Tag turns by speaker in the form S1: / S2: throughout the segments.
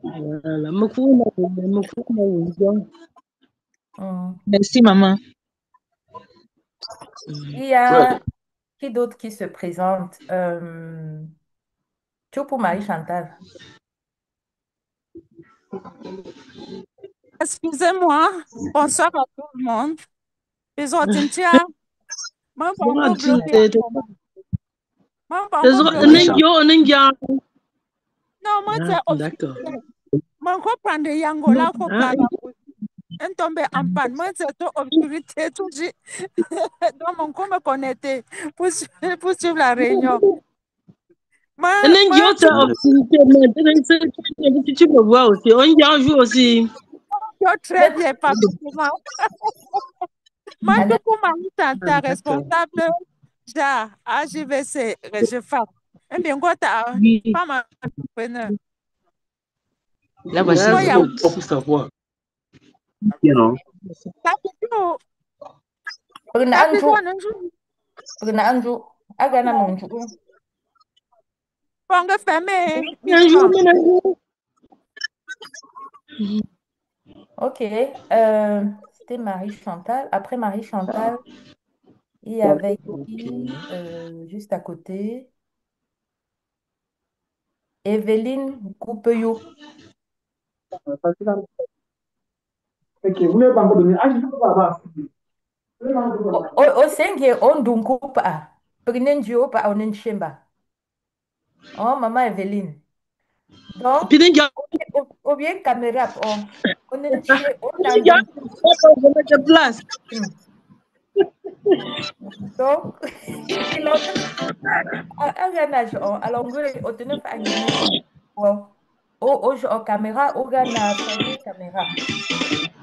S1: Voilà. Mukuru.
S2: Hmm.
S3: Merci, maman.
S2: Il y a qui d'autre qui se présente? Tout pour Marie-Chantal.
S4: Excusez-moi. Bonsoir à tout le monde. Les autres, moi, pas encore bloqué. Moi, pas encore bloqué. Non, moi, c'est
S1: D'accord.
S4: officiel. Moi, je prends de Yangola, je prends la route. Un tombé en panne. Moi, c'est tout autorité, tout dit. Donc, mon corps me connecter pour suivre la réunion. Moi,
S1: Tu me vois aussi. On joue aussi.
S4: très bien, papa. Moi,
S2: Annette,
S4: tout pour Marie-Tata,
S1: D'accord.
S4: responsable, ja, AJVC, je fais. Et bien, quoi, t'as
S3: Oui,
S4: pas ma entrepreneur.
S3: là, voici.
S4: Moi, il y a
S1: Pour savoir.
S3: Non.
S4: Tapitou,
S2: pagna
S4: Tapitou,
S2: anju,
S4: on a joué.
S2: pagna anju, aga na nunju.
S4: Bon, on fait, mais,
S1: Un jour,
S4: minimum.
S2: Ok, c'était Marie-Chantal. Après Marie-Chantal, il y avait qui juste à côté? Evelyne Coupeyou.
S5: Ok, vous n'avez pas encore donné. Ah, je ne peux pas avoir.
S2: O senge ondunku pa. Pagninju pa onin shimba. Oh, Maman Evelyne. Donc, ou bien caméra, onin shi, onandung.
S1: place.
S2: Donc, il a aganage alongwe otene fa angine wow o camera o gana frente camera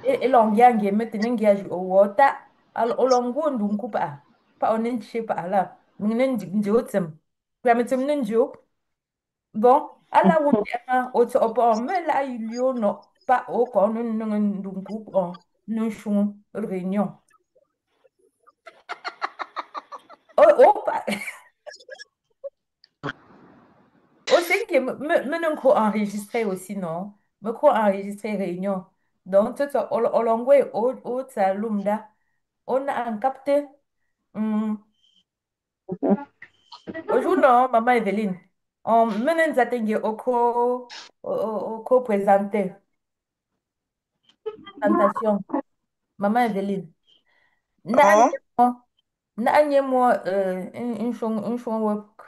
S2: e longiange metene ngiaju o wota al olongo ndunku pa onen pa ala minen njo tem kwa metem njo bon ala wo ma o to opo me la ilio no pa o ko ndunku on nun shun réunion o pa aussi que me non enregistré aussi non me ko enregistré réunion donc tout ça au longwe au salumda on a un capté aujourd'hui non maman Evelyne on menen zatengi au co présenter présentation maman Evelyne na anye
S6: Oh,
S2: mo na anye mo un shon work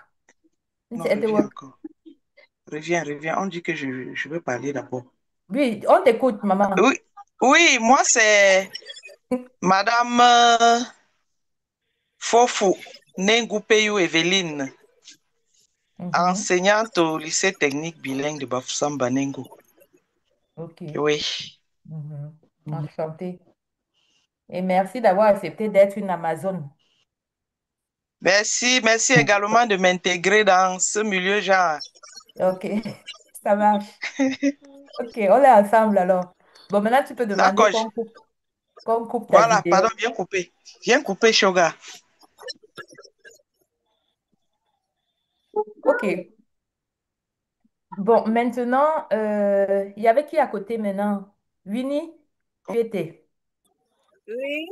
S6: non,
S2: c'était
S6: reviens
S2: work
S6: encore. Reviens, reviens. On dit que je veux parler d'abord.
S2: oui on t'écoute maman
S6: Oui, oui, moi c'est Madame Fofou Nengoupeyou Evelyne,
S2: Mhm.
S6: enseignante au lycée technique bilingue de Bafoussam Banengo.
S2: Ok.
S6: Oui.
S2: Mhm. Enchantée. Et merci d'avoir accepté d'être une Amazone.
S6: Merci, merci également de m'intégrer dans ce milieu genre.
S2: Ok, ça marche. Ok, on est ensemble alors. Bon, maintenant tu peux demander
S6: D'accord.
S2: qu'on coupe ta
S6: Voilà,
S2: vidéo.
S6: pardon, viens couper. Viens couper, Shoga.
S2: Ok. Bon, maintenant, il y avait qui à côté maintenant? Winnie, tu étais.
S7: Oui,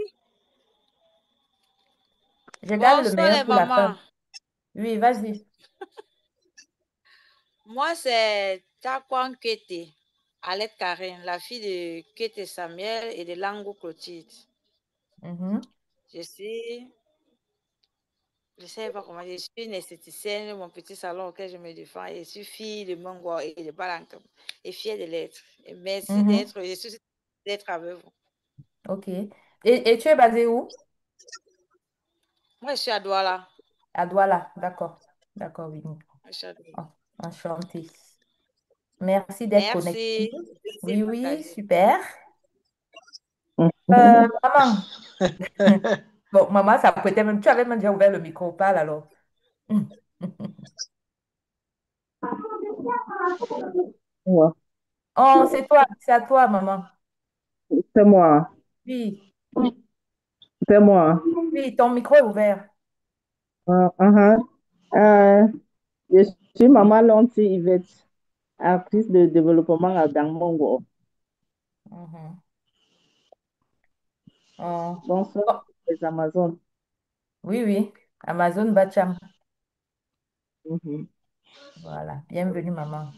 S2: Je garde le
S7: bonsoir
S2: meilleur
S7: les
S2: pour la fin.
S7: mamans.
S2: Oui, vas-y.
S7: Moi, c'est Taquan Kete, Alette Karine, la fille de Kete Samuel et de Lango Clotilde.
S2: Mhm.
S7: Je suis, je sais pas comment, je suis une esthéticienne de mon petit salon auquel je me défends. Je suis fille de Mongo et de Balancam et fière de l'être. Et merci
S2: Mhm.
S7: je suis d'être avec vous.
S2: Ok. Et tu es basé où?
S7: Moi, je suis à Douala.
S2: À Douala. D'accord. D'accord, Winnie.
S7: Je suis à Douala.
S2: Oh, enchantée. Merci d'être connecté.
S7: Merci.
S2: Oui, oui,
S7: Partagé.
S2: super. Maman. Bon, maman, ça peut être même. Tu avais même déjà ouvert le micro, parle alors.
S3: Ouais,
S2: Oh, c'est toi, c'est à toi, maman.
S3: c'est moi.
S2: Oui,
S3: C'est moi.
S2: oui, ton micro est ouvert.
S3: Uh-huh. Euh, je suis maman Lonti Yvette, artiste de développement à Dangmongo.
S2: Mhm. Oh.
S3: Bonsoir,
S2: Oh,
S3: les Amazones.
S2: oui, oui. Amazon Bacham.
S3: Mhm.
S2: Voilà. Bienvenue, maman.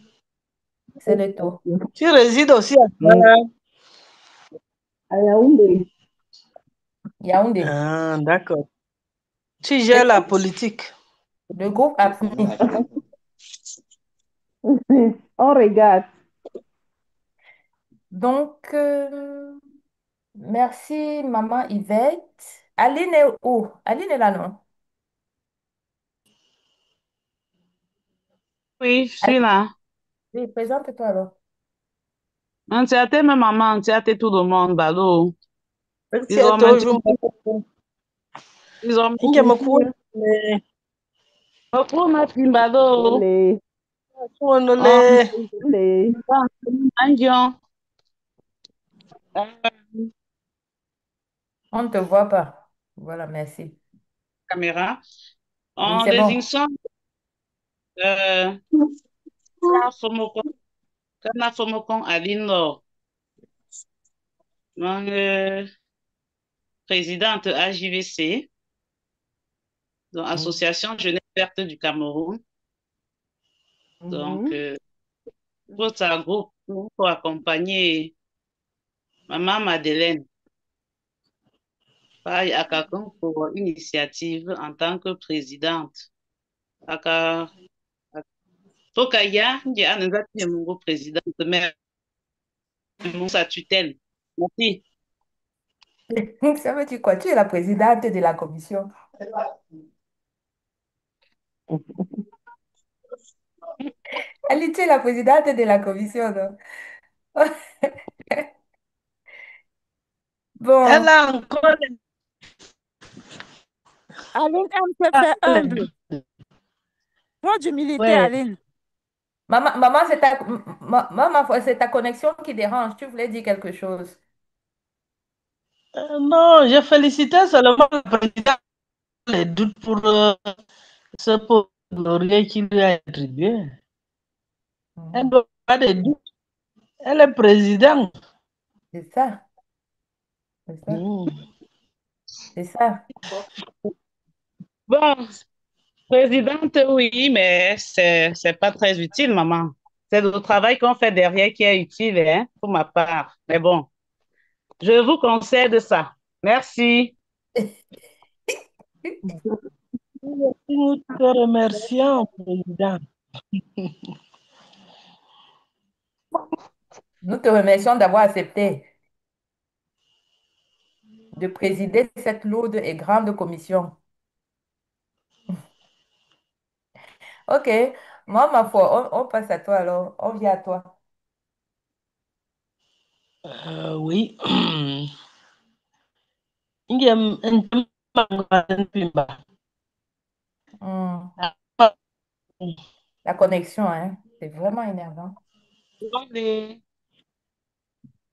S2: C'est le tour.
S1: Tu résides aussi à
S3: Mm. À Yaoundé.
S2: Yaoundé.
S1: Ah, d'accord. Tu
S2: C'est
S1: gères la
S2: tout.
S1: politique.
S2: Le groupe AFNI.
S3: On regarde.
S2: Donc, merci, maman Yvette. Aline est où? Aline est là, non?
S8: Oui, je suis
S2: Aline,
S8: là.
S2: oui, présente-toi alors.
S8: On t'a ma maman, on t'a tout le monde, balo.
S1: Tu
S8: Ils
S1: es
S8: ont menti,
S1: toujours.
S8: ils ont
S1: Inge
S8: menti.
S1: mkuu.
S8: Beaucoup m'a dit, balo.
S3: Olé,
S8: On
S1: Onole.
S3: olé.
S8: Angion.
S2: On ne te voit pas. Voilà, merci.
S8: Caméra.
S2: Oui,
S8: En
S2: c'est bon.
S8: désignant, Kana Fomokon Aline Laure, donc, présidente AJVC, donc
S2: Mhm.
S8: Association Jeunesse Verte du Cameroun. Donc,
S3: Mhm.
S8: votre groupe pour accompagner Maman Madeleine par quelqu'un pour une initiative en tant que présidente. Aka Tokaya, il y a un présidente, mais sa tutelle. Merci.
S2: Ça veut dire quoi? Tu es la présidente de la commission. Ali, tu es la présidente de la commission, non?
S1: Elle
S2: Bon,
S1: a encore
S4: Aline aime se faire humble. Trop d'humilité,
S1: Ouais.
S4: Aline.
S2: maman, maman, c'est ta connexion qui dérange. Tu voulais dire quelque chose.
S1: Non, j'ai félicité seulement le président les doutes pour ce pauvre laurier qui lui a attribué. Elle
S2: Mhm.
S1: n'a pas de doute. Elle est présidente.
S2: C'est ça, c'est ça,
S1: Mm.
S2: c'est ça.
S8: Bon, présidente, oui, mais c'est pas très utile, maman. C'est le travail qu'on fait derrière qui est utile, hein, pour ma part. Mais bon, je vous concède ça. Merci.
S1: Nous te remercions, président.
S2: Nous te remercions d'avoir accepté de présider cette lourde et grande commission. Ok, moi, ma foi, on passe à toi alors. On vient à toi.
S1: Oui. Inge mpango pimba.
S2: Hmm, la connexion, hein, c'est vraiment énervant.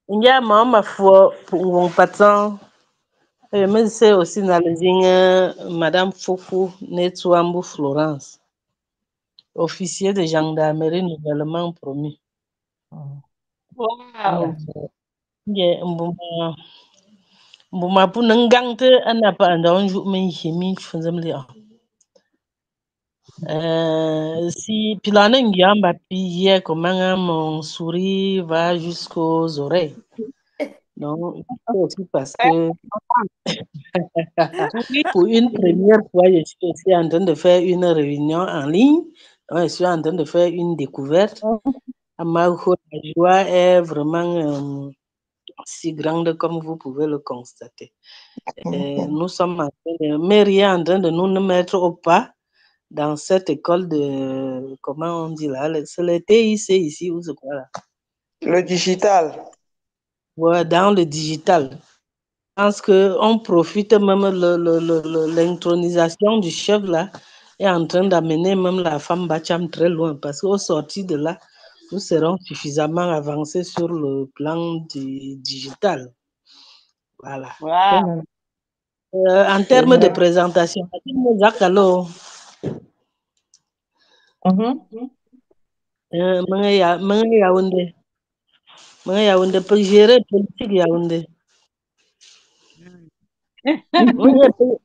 S1: Inge mama fo pour patin. Mais c'est aussi dans les Madame Foufou Netouambou Florence, officier de gendarmerie nouvellement promu.
S2: Hmm,
S8: Wow.
S2: voilà.
S1: Inge mbuma pour n'engante anapa andon jou men chemi funzamli. Si pilane ngiamba pille comment mon souris va jusqu'aux oreilles. Donc, c'est aussi parce que
S8: Oui.
S1: pour une première fois, je suis aussi en train de faire une réunion en ligne. Donc, je suis en train de faire une découverte. Ma joie est vraiment si grande comme vous pouvez le constater. Nous sommes en train de, Mary est en train de nous mettre au pas dans cette école de, comment on dit là, c'est le TIC ici ou c'est quoi là?
S6: Le digital.
S1: Ouais, dans le digital. Je pense qu'on profite même l'intronisation du chef là est en train d'amener même la femme Bacham très loin parce qu'au sorti de là, nous serons suffisamment avancés sur le plan du digital. Voilà.
S8: Wow.
S1: En termes de présentation,
S2: Mhm.
S1: Mga Yaoundé. Mga Yaoundé pour gérer politique Yaoundé. Mga pour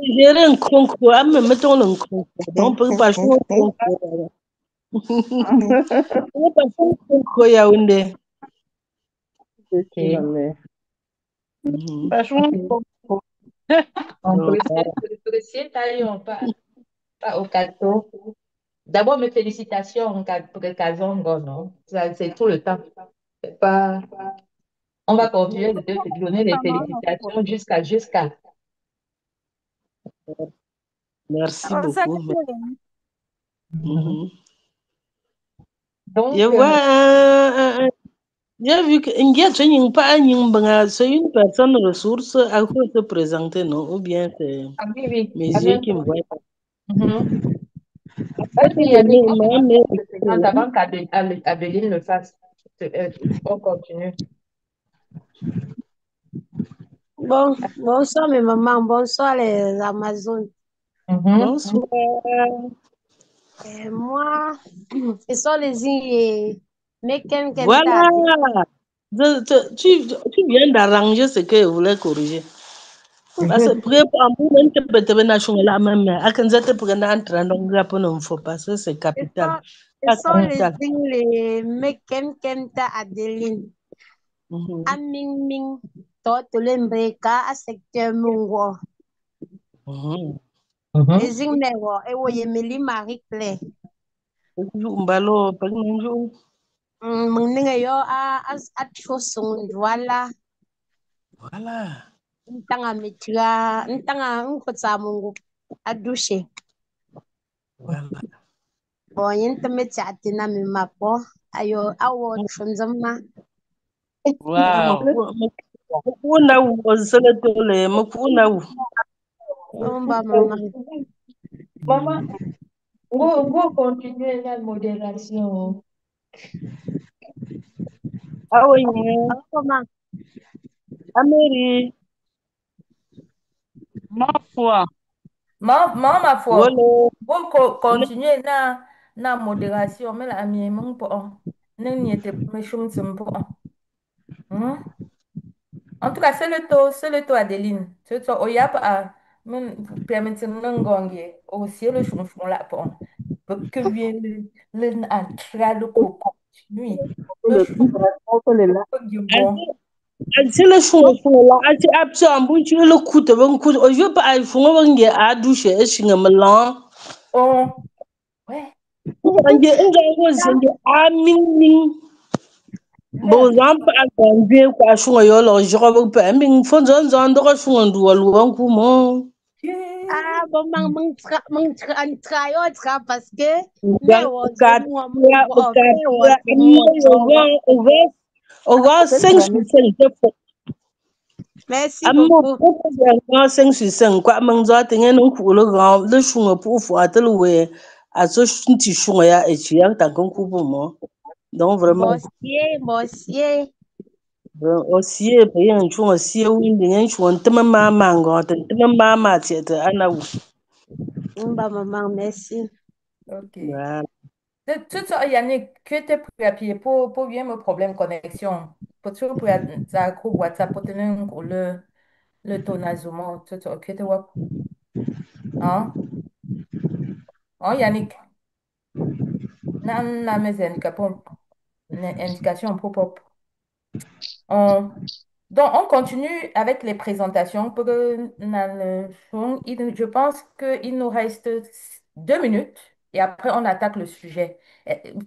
S1: gérer un concours, mettons le concours. Donc pour pas jouer un concours. Pour pas jouer un concours Yaoundé.
S3: Ok, ma mère.
S8: Franchement,
S9: On
S1: Donc,
S9: précise, pas au cadeau. D'abord, mes félicitations pour le Kazongo, non? C'est tout le temps. C'est pas... On va continuer de te donner les félicitations jusqu'à.
S1: merci
S4: Oh, ça
S1: beaucoup.
S9: Mhm.
S1: Mhm.
S9: Donc,
S1: Je vois j'ai vu que c'est une personne ressource à quoi se présenter, non? Ou bien c'est
S9: ah oui, oui.
S1: mes
S9: Ah,
S1: yeux
S9: non.
S1: qui me voient.
S9: Mhm.
S1: Après,
S9: Vas-y, Yannick,
S1: mais
S9: on se présente avant qu'Adeline le fasse. On continue.
S10: Bon, bonsoir mes mamans, bonsoir les Amazones.
S9: Mhm.
S1: bonsoir.
S10: Moi, ce sont les îles Meken Kenta.
S1: Voilà. Tu viens d'arranger ce que je voulais corriger. Parce que pour un moment, tu peux te mettre là même. À quand tu peux entrer dans le Japon, il ne faut pas. Ça, c'est capital.
S10: Ce
S1: Pas
S10: sont les
S1: capital.
S10: îles Meken Kenta Adeline. Aming Ming, Totulembreka, à secteur Mungo. Les îles Mewo, et Woyemeli Marie-Claire.
S1: Mbalo, pas de
S10: Mningayo a Chosung, voilà.
S1: Voilà.
S10: Ntanga Mitria, Ntanga Nkotsamungu, a douche.
S1: Voilà.
S10: Bon, yinta atina mi mapo ayo awo chunzama.
S1: Wow.
S10: Omba mama.
S9: Maman, on continue la modération.
S1: Ah oui.
S10: Comment?
S1: Amélie.
S8: ma foi.
S2: Ma foi,
S1: Voilà.
S2: pour continuer na modération, mais la mienne, mon po, n'y était pas chum simple. En tout cas, c'est le taux Adeline. C'est ça, oyap a, permettez n'ngongi, aussi le chum chum la po. Que vient le entra le coco, lui, le chum, bon.
S1: C'est le chou là, c'est absent. Bon, tu le coup de bon coup. Je veux pas fond on est à douche et je me mélange.
S2: Oh, ouais.
S1: On est à ming. Bon, j'en pas attendre quoi chou yo lo je veux pas ming fond j'en doit chou on doit louer comment.
S10: Ah, bon, tra yo tra parce que me
S1: Donc,
S10: wo
S1: quatre,
S10: mo mo o
S1: quatre,
S10: me wo
S1: on va 5 sur 5.
S10: Merci
S1: Amo
S10: beaucoup.
S1: po 5 sur 5 kwa mangzo tinga no kulo ga le shunga pu fu atel we aso shinti shunga ya echiya tankan kubo mo donc vraiment
S10: Bossier.
S1: aussi pe yan shunga sie windi yan shunga tema mama ngo tema mama tiete ana wu
S10: Omba maman, merci.
S2: Ok.
S1: voilà.
S2: Tout ça, Yannick, que tu es appuyé pour bien mon problème de connexion. Pour tu pour ça groupe WhatsApp pour tenir le tonazement, tout ça, que tu vois. Hein? Hein, Yannick? Na mes indications propres. On, donc, on continue avec les présentations pour que je pense qu'il nous reste 2 minutes et après on attaque le sujet.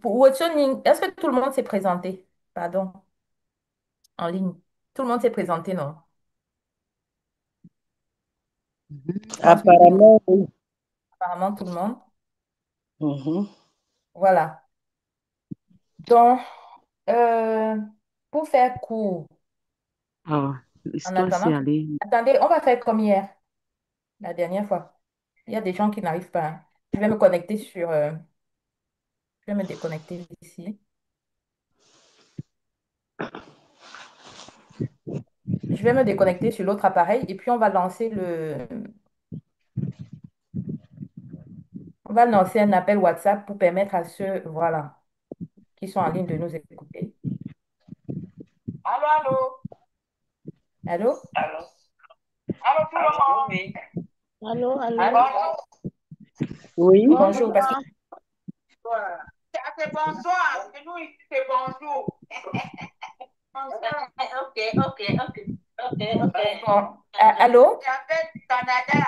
S2: Pour Watson, est-ce que tout le monde s'est présenté? Pardon, en ligne. Tout le monde s'est présenté, non? Je pense que tout le monde.
S1: Apparemment oui.
S2: Apparemment, tout le monde.
S1: Mhm.
S2: Voilà. Donc, euh, pour faire court,
S11: Ah,
S2: en
S11: je dois aussi
S2: attendant que...
S11: aller.
S2: Attendez, on va faire comme hier, la dernière fois. Il y a des gens qui n'arrivent pas, hein. Je vais me connecter je vais me déconnecter ici. Je vais me déconnecter sur l'autre appareil et puis on va lancer un appel WhatsApp pour permettre à ceux, voilà. qui sont en ligne de nous écouter.
S7: Allô, allô.
S2: Allô?
S7: Allô. Allô, tout le monde. Oui.
S10: Allô, allô.
S2: Allô?
S7: Bonjour.
S1: Oui.
S2: Bonjour, parce que
S7: Voilà. C'est bonsoir. Et nous, ici, c'est bonjour. Ok, ok, ok. Ok, ok.
S2: bon, allô?
S7: J'appelle du Canada.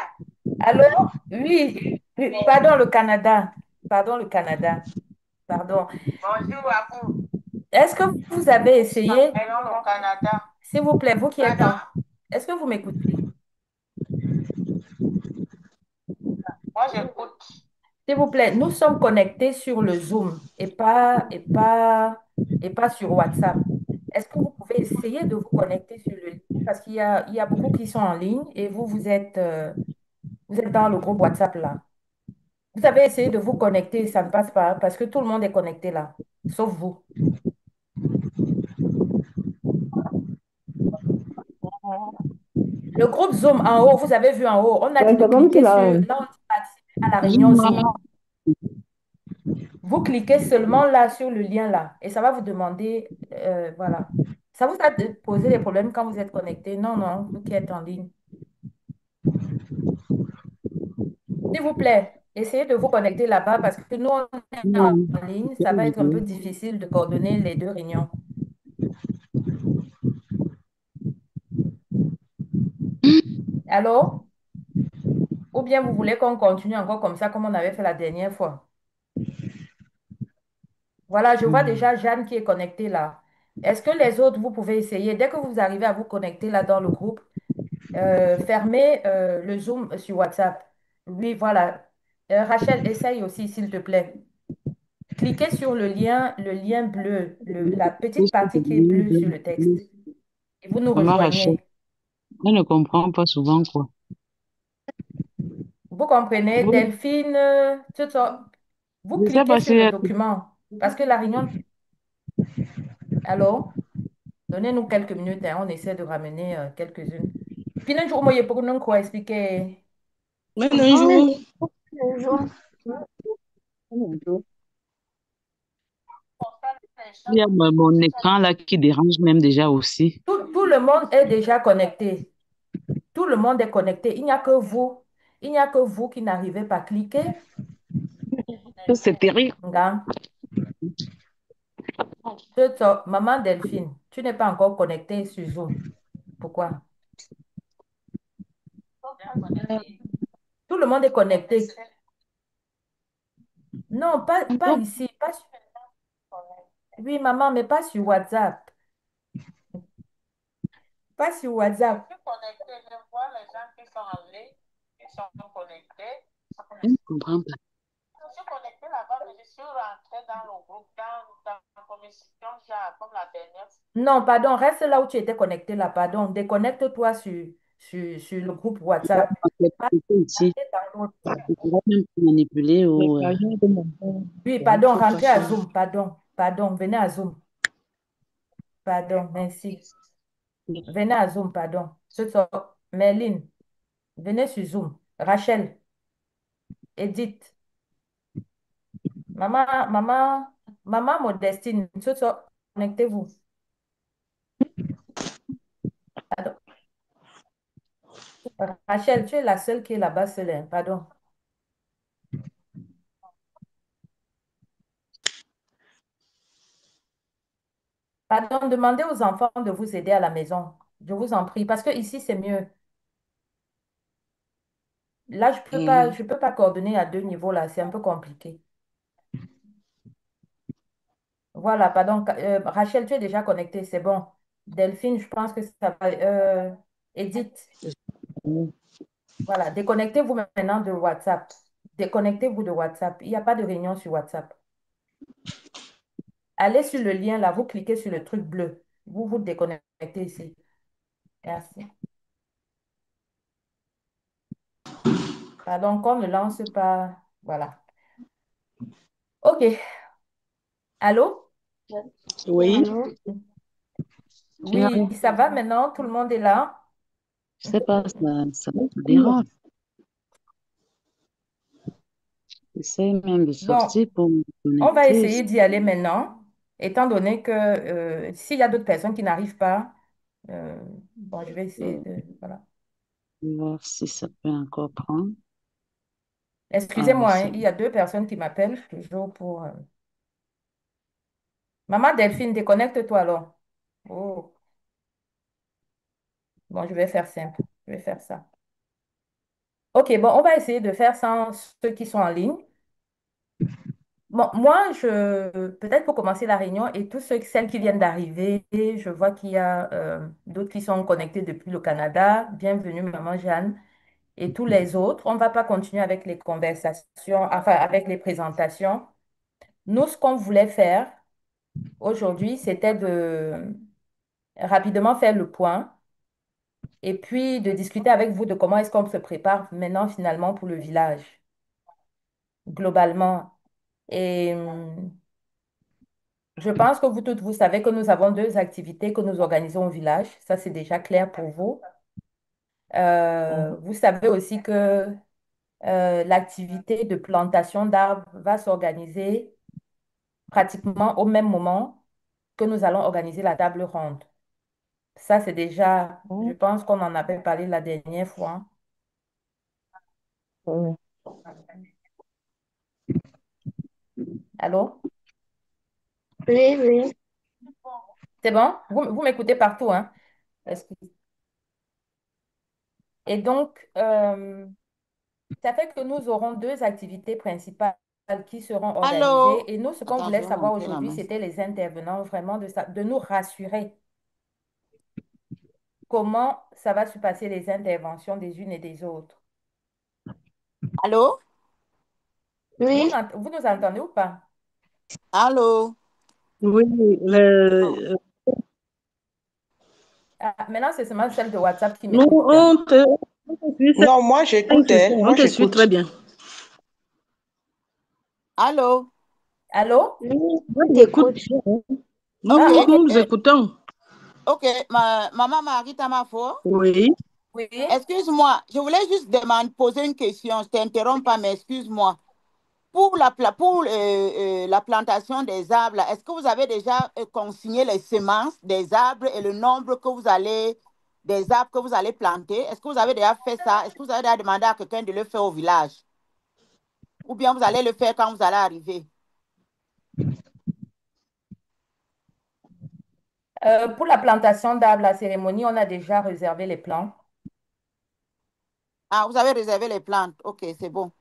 S2: Allô? Oui, oui, pardon, le Canada. Pardon, le Canada. Pardon.
S7: Bonjour à vous.
S2: Est-ce que vous avez essayé,
S7: Allons au Canada.
S2: s'il vous plaît, vous qui êtes
S7: Pardon?
S2: est-ce que vous m'écoutez?
S7: Moi, j'écoute.
S2: S'il vous plaît, nous sommes connectés sur le Zoom et pas sur WhatsApp. Est-ce que vous pouvez essayer de vous connecter sur le lien parce qu'il y a beaucoup qui sont en ligne et vous êtes dans le groupe WhatsApp là. Vous avez essayé de vous connecter, ça ne passe pas parce que tout le monde est connecté là, sauf vous. Le groupe Zoom en haut, vous avez vu en haut, on a dit
S3: Ouais,
S2: de
S3: c'est comme si
S2: cliquer sur,
S3: là,
S2: là on dit participer à la réunion Zoom. Vous cliquez seulement là sur le lien là et ça va vous demander, voilà. Ça vous a posé des problèmes quand vous êtes connecté? Non, non, vous qui êtes en ligne. S'il vous plaît, essayez de vous connecter là-bas parce que nous, on est en
S8: Non.
S2: ligne, ça va être un peu difficile de coordonner les deux réunions. Allô? Ou bien vous voulez qu'on continue encore comme ça, comme on avait fait la dernière fois? Voilà, je vois déjà Jeanne qui est connectée là. Est-ce que les autres, vous pouvez essayer, dès que vous arrivez à vous connecter là dans le groupe, fermez le Zoom sur WhatsApp. Oui, voilà. Rachel, essaye aussi, s'il te plaît. Cliquez sur le lien bleu, la petite partie qui est bleue sur le texte. Et vous nous
S8: Maman Rachel,
S2: rejoignez.
S8: elle ne comprend pas souvent quoi.
S2: Vous comprenez,
S8: Oui,
S2: Delphine, tout ça. Vous
S8: je sais
S2: cliquez
S8: pas
S2: sur
S8: si
S2: le
S8: elle...
S2: document. Parce que la réunion... Allô? Donnez-nous quelques minutes, hein, on essaie de ramener quelques-unes. Puis, nous, moi, pour nous quoi expliquer.
S1: Maintenant, un jour.
S8: Il y a mon écran là qui dérange même déjà aussi.
S2: Tout le monde est déjà connecté. Tout le monde est connecté. Il n'y a que vous. Il n'y a que vous qui n'arrivez pas à cliquer.
S8: C'est terrible.
S2: Nga. Maman Delphine, tu n'es pas encore connectée sur Zoom. Pourquoi? Tout le monde est connecté. Non, pas ici. Oui, maman, mais pas sur WhatsApp. Pas sur WhatsApp.
S7: Je suis connectée, je vois les gens qui sont en ligne, qui sont connectés.
S8: Elle ne comprend pas.
S7: Je suis connectée là-bas, mais je suis rentrée dans le groupe, dans la commission, genre, comme la dernière fois.
S2: Non, pardon, reste là où tu étais connecté là, pardon. Déconnecte-toi sur le groupe WhatsApp. Pas
S8: Ici,
S2: dans l'autre.
S8: tu pourras même manipuler ou...
S2: Oui, pardon, rentrez à Zoom, pardon, pardon, venez à Zoom, pardon, merci. Venez à Zoom, pardon. Merlin, venez sur Zoom. Rachel, Edith, maman Modestine, connectez-vous. Pardon. Rachel, tu es la seule qui est là-bas seule, hein, pardon. Pardon, demandez aux enfants de vous aider à la maison. Je vous en prie, parce que ici, c'est mieux. Là, je peux pas coordonner à deux niveaux, là, c'est un peu compliqué. Voilà, pardon. Rachel, tu es déjà connectée, c'est bon. Delphine, je pense que ça va. Edith, voilà, déconnectez-vous maintenant de WhatsApp. Déconnectez-vous de WhatsApp. Il n'y a pas de réunion sur WhatsApp. Allez sur le lien là, vous cliquez sur le truc bleu. Vous vous déconnectez ici. Merci. Pardon, qu'on ne lance pas. Voilà. OK. Allô?
S1: Oui.
S2: Oui, ça va maintenant? Tout le monde est là?
S8: Je sais pas, ça me dérange. J'essaie même de
S2: Bon,
S8: sortir pour me
S2: on va
S8: connecter.
S2: essayer d'y aller maintenant. étant donné que s'il y a d'autres personnes qui n'arrivent pas, bon, je vais essayer de... Voilà.
S8: Voir si ça peut encore prendre. Ah oui,
S2: Excusez-moi,
S8: c'est
S2: hein, il y
S8: bon.
S2: a deux personnes qui m'appellent toujours pour... Maman Delphine, déconnecte-toi alors. Oh, bon, je vais faire simple. Je vais faire ça. OK, bon, on va essayer de faire sans ceux qui sont en ligne. Bon, moi, peut-être pour commencer la réunion et celles qui viennent d'arriver, je vois qu'il y a d'autres qui sont connectés depuis le Canada. Bienvenue, Maman Jeanne. Et tous les autres, on ne va pas continuer avec les conversations, enfin, avec les présentations. Nous, ce qu'on voulait faire aujourd'hui, c'était de rapidement faire le point et puis de discuter avec vous de comment est-ce qu'on se prépare maintenant finalement pour le village, globalement. Et je pense que vous toutes, vous savez que nous avons deux activités que nous organisons au village. Ça, c'est déjà clair pour vous. Vous savez aussi que l'activité de plantation d'arbres va s'organiser pratiquement au même moment que nous allons organiser la table ronde. Ça, c'est déjà, je pense qu'on en avait parlé la dernière fois.
S3: Oui.
S2: Allô?
S10: Oui, oui.
S2: C'est bon? Vous m'écoutez partout, hein? Est-ce que- Et donc, ça fait que nous aurons deux activités principales qui seront
S7: Allô?
S2: organisées. Et nous, ce qu'on
S7: Attends,
S2: voulait
S7: je vais
S2: savoir
S7: monter la
S2: aujourd'hui,
S7: main.
S2: c'était les intervenants, vraiment de nous rassurer comment ça va se passer les interventions des unes et des autres.
S7: Allô?
S10: Oui.
S2: Vous nous entendez ou pas?
S7: Allô?
S1: Oui,
S2: Ah, maintenant, c'est seulement celle de WhatsApp qui
S1: nous,
S2: m'écoute.
S1: on te suit,
S6: Non, moi j'écoute, hein.
S1: on
S6: Moi
S1: te suit très
S6: j'écoute.
S1: bien.
S7: Allô?
S2: Allô?
S10: Oui,
S1: On
S10: on
S1: t'écoute
S10: t'écoute.
S1: bien.
S7: Ok.
S1: Nous écoutons.
S7: Ok. Maman Marita Mafo.
S1: Oui.
S2: Oui.
S7: Excuse-moi, je voulais juste poser une question. Je t'interromps pas, mais excuse-moi. Pour la plantation des arbres, là, est-ce que vous avez déjà consigné les semences des arbres et le nombre des arbres que vous allez planter? Est-ce que vous avez déjà fait ça? Est-ce que vous avez déjà demandé à quelqu'un de le faire au village? Ou bien vous allez le faire quand vous allez arriver?
S2: Pour la plantation d'arbres, la cérémonie, on a déjà réservé les plants.
S7: Ah, vous avez réservé les plantes. Ok, c'est bon.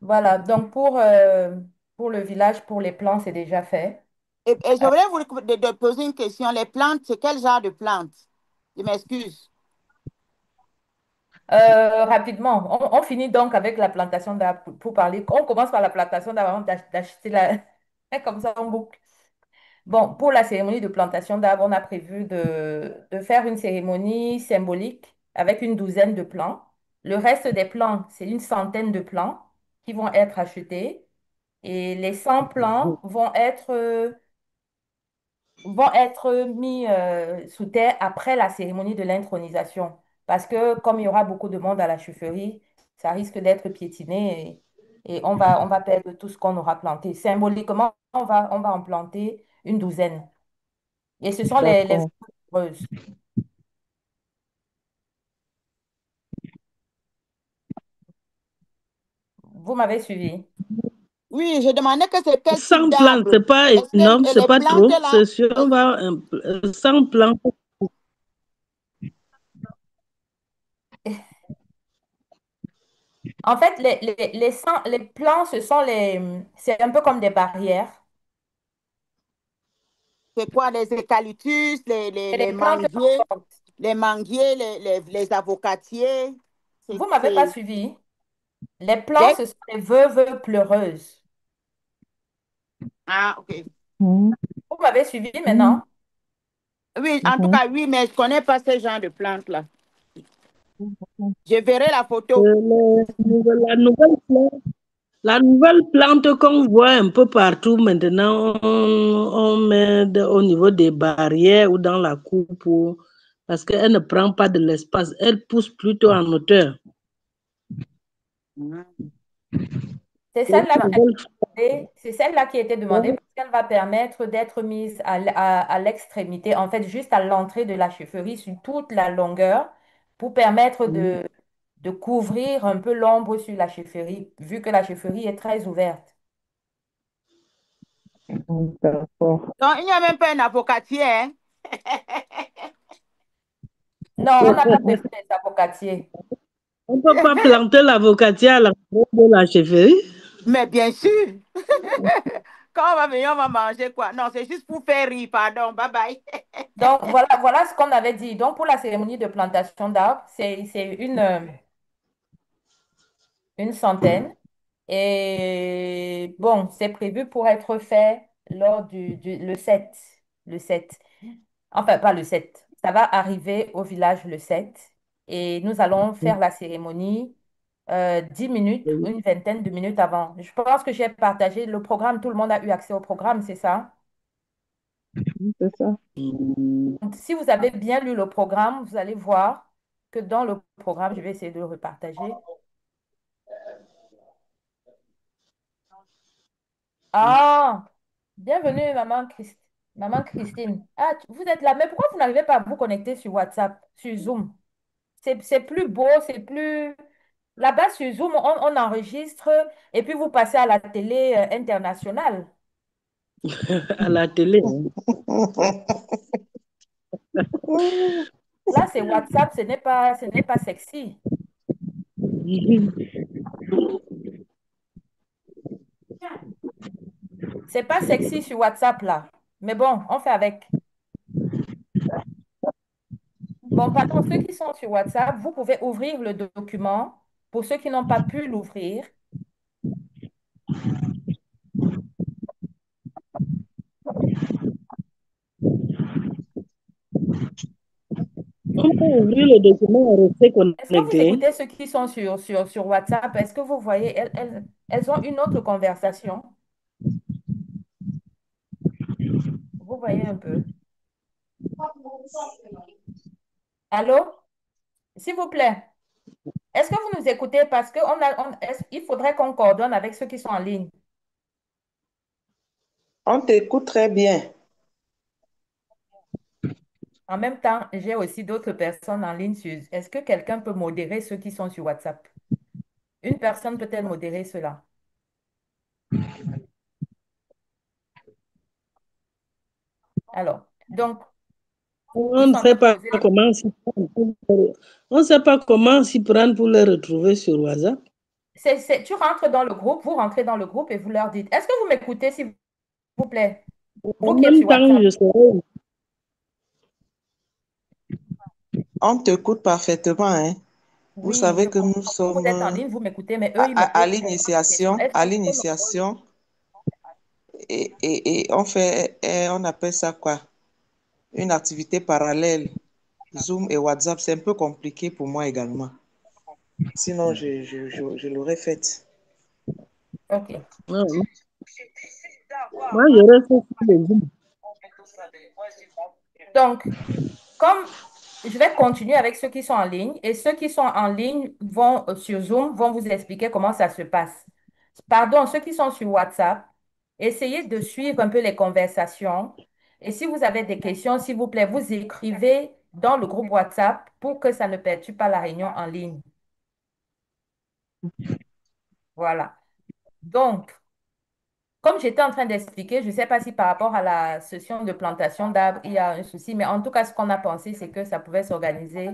S2: Voilà, donc pour le village, pour les plants, c'est déjà fait.
S7: Et je voulais vous de poser une question. Les plantes, c'est quel genre de plantes? Je m'excuse.
S2: Rapidement, on finit donc avec la plantation d'arbres pour parler. On commence par la plantation d'arbres avant d'acheter la... Comme ça, on boucle. Bon, pour la cérémonie de plantation d'arbres, on a prévu de faire une cérémonie symbolique avec une douzaine de plants. Le reste des plants, c'est une centaine de plants qui vont être achetés. Et les 100 plants vont être mis sous terre après la cérémonie de l'intronisation. Parce que comme il y aura beaucoup de monde à la chaufferie, ça risque d'être piétiné et on va perdre tout ce qu'on aura planté. Symboliquement, on va en planter une douzaine. Et ce sont les
S3: D'accord.
S2: heureuses. Vous m'avez suivi?
S7: Oui, je demandais que c'est quel type
S1: 100 plantes,
S7: d'arbre.
S1: c'est pas
S7: Est-ce
S1: énorme,
S7: que
S1: c'est
S7: les
S1: pas
S7: plantes
S1: trop.
S7: là,
S1: C'est sûr, on va 100 plantes.
S2: En fait, les plants, c'est un peu comme des barrières.
S7: c'est quoi? Les eucalyptus,
S2: C'est des plantes fortes.
S7: les manguiers, les avocatiers.
S2: Vous ne m'avez pas
S7: C'est
S2: suivi? Les plants,
S7: des...
S2: ce sont les veuves pleureuses.
S7: Ah, ok.
S3: Mhm.
S2: Vous m'avez suivi maintenant?
S7: Oui, en tout
S3: Mhm.
S7: cas, oui, mais je ne connais pas ce genre de plantes-là. Je verrai la photo.
S1: La nouvelle plante, la nouvelle plante qu'on voit un peu partout maintenant, on met au niveau des barrières ou dans la cour parce qu'elle ne prend pas de l'espace, elle pousse plutôt en hauteur.
S7: Mhm.
S2: C'est
S1: Et
S2: celle-là
S1: ça
S2: qui a
S1: veut
S2: été demandée, c'est celle-là qui a été demandée
S1: faire-
S2: parce qu'elle va permettre d'être mise à l'extrémité, en fait, juste à l'entrée de la chefferie sur toute la longueur pour permettre de couvrir un peu l'ombre sur la chefferie, vu que la chefferie est très ouverte.
S3: D'accord.
S7: Donc, il n'y a même pas un avocatier, hein?
S2: Non, on n'a pas besoin des avocatiers.
S1: On ne peut pas planter l'avocatier à l'entrée de la chefferie.
S7: Mais bien sûr. Quand on va venir, on va manger quoi? Non, c'est juste pour faire rire, pardon. Bye bye.
S2: Donc, voilà ce qu'on avait dit. Donc, pour la cérémonie de plantation d'arbres, c'est une centaine. Et bon, c'est prévu pour être fait lors le 7. Le 7. Enfin, pas le 7. Ça va arriver au village le 7. Et nous allons faire la cérémonie 10 minutes, une vingtaine de minutes avant. Je pense que j'ai partagé le programme. Tout le monde a eu accès au programme, c'est ça?
S3: C'est ça.
S2: Donc, si vous avez bien lu le programme, vous allez voir que dans le programme, je vais essayer de le repartager. Ah, bienvenue, Maman Christine. Ah, vous êtes là, mais pourquoi vous n'arrivez pas à vous connecter sur WhatsApp, sur Zoom? C'est plus beau, c'est plus... Là-bas, sur Zoom, on enregistre et puis vous passez à la télé internationale.
S1: À la télé.
S2: Là, c'est WhatsApp, ce n'est pas sexy. C'est pas sexy sur WhatsApp, là. Mais bon, on fait avec. Bon, pardon, ceux qui sont sur WhatsApp, vous pouvez ouvrir le document. Pour ceux qui n'ont pas pu l'ouvrir,
S1: On peut ouvrir le document et rester
S2: est-ce que vous
S1: connecté.
S2: écoutez ceux qui sont sur WhatsApp? Est-ce que vous voyez, elles ont une autre conversation? Vous voyez un peu. Allô? S'il vous plaît, est-ce que vous nous écoutez? Parce que il faudrait qu'on coordonne avec ceux qui sont en ligne.
S6: On t'écoute très bien.
S2: En même temps, j'ai aussi d'autres personnes en ligne sur... Est-ce que quelqu'un peut modérer ceux qui sont sur WhatsApp? Une personne peut-elle modérer cela? Alors, donc, ils
S1: On ne
S2: sont en train
S1: sait
S2: de
S1: pas
S2: poser
S1: comment s'y prendre on ne sait pas comment s'y prendre pour les retrouver sur WhatsApp.
S2: Tu rentres dans le groupe, vous rentrez dans le groupe et vous leur dites, est-ce que vous m'écoutez, s'il vous plaît?
S1: En
S2: Vous qui êtes
S1: même
S2: sur
S1: temps,
S2: WhatsApp.
S1: je serai.
S6: On t'écoute parfaitement, hein. Vous
S2: Oui, je
S6: savez que nous
S2: comprends. Vous
S6: sommes
S2: êtes en ligne, vous m'écoutez, mais eux, ils me
S6: à
S2: posent des questions.
S6: l'initiation,
S2: Est-ce que vous...
S6: et on fait, on appelle ça quoi? Une activité parallèle. Zoom et WhatsApp, c'est un peu compliqué pour moi également. Sinon, je l'aurais faite.
S2: OK.
S1: Non, moi, je reste sur les Zoom.
S2: Donc, comme je vais continuer avec ceux qui sont en ligne et ceux qui sont en ligne vont sur Zoom vont vous expliquer comment ça se passe. Pardon, ceux qui sont sur WhatsApp, essayez de suivre un peu les conversations. Et si vous avez des questions, s'il vous plaît, vous écrivez dans le groupe WhatsApp pour que ça ne perturbe pas la réunion en ligne. Voilà. Donc, comme j'étais en train d'expliquer, je ne sais pas si par rapport à la session de plantation d'arbres, il y a un souci, mais en tout cas, ce qu'on a pensé, c'est que ça pouvait s'organiser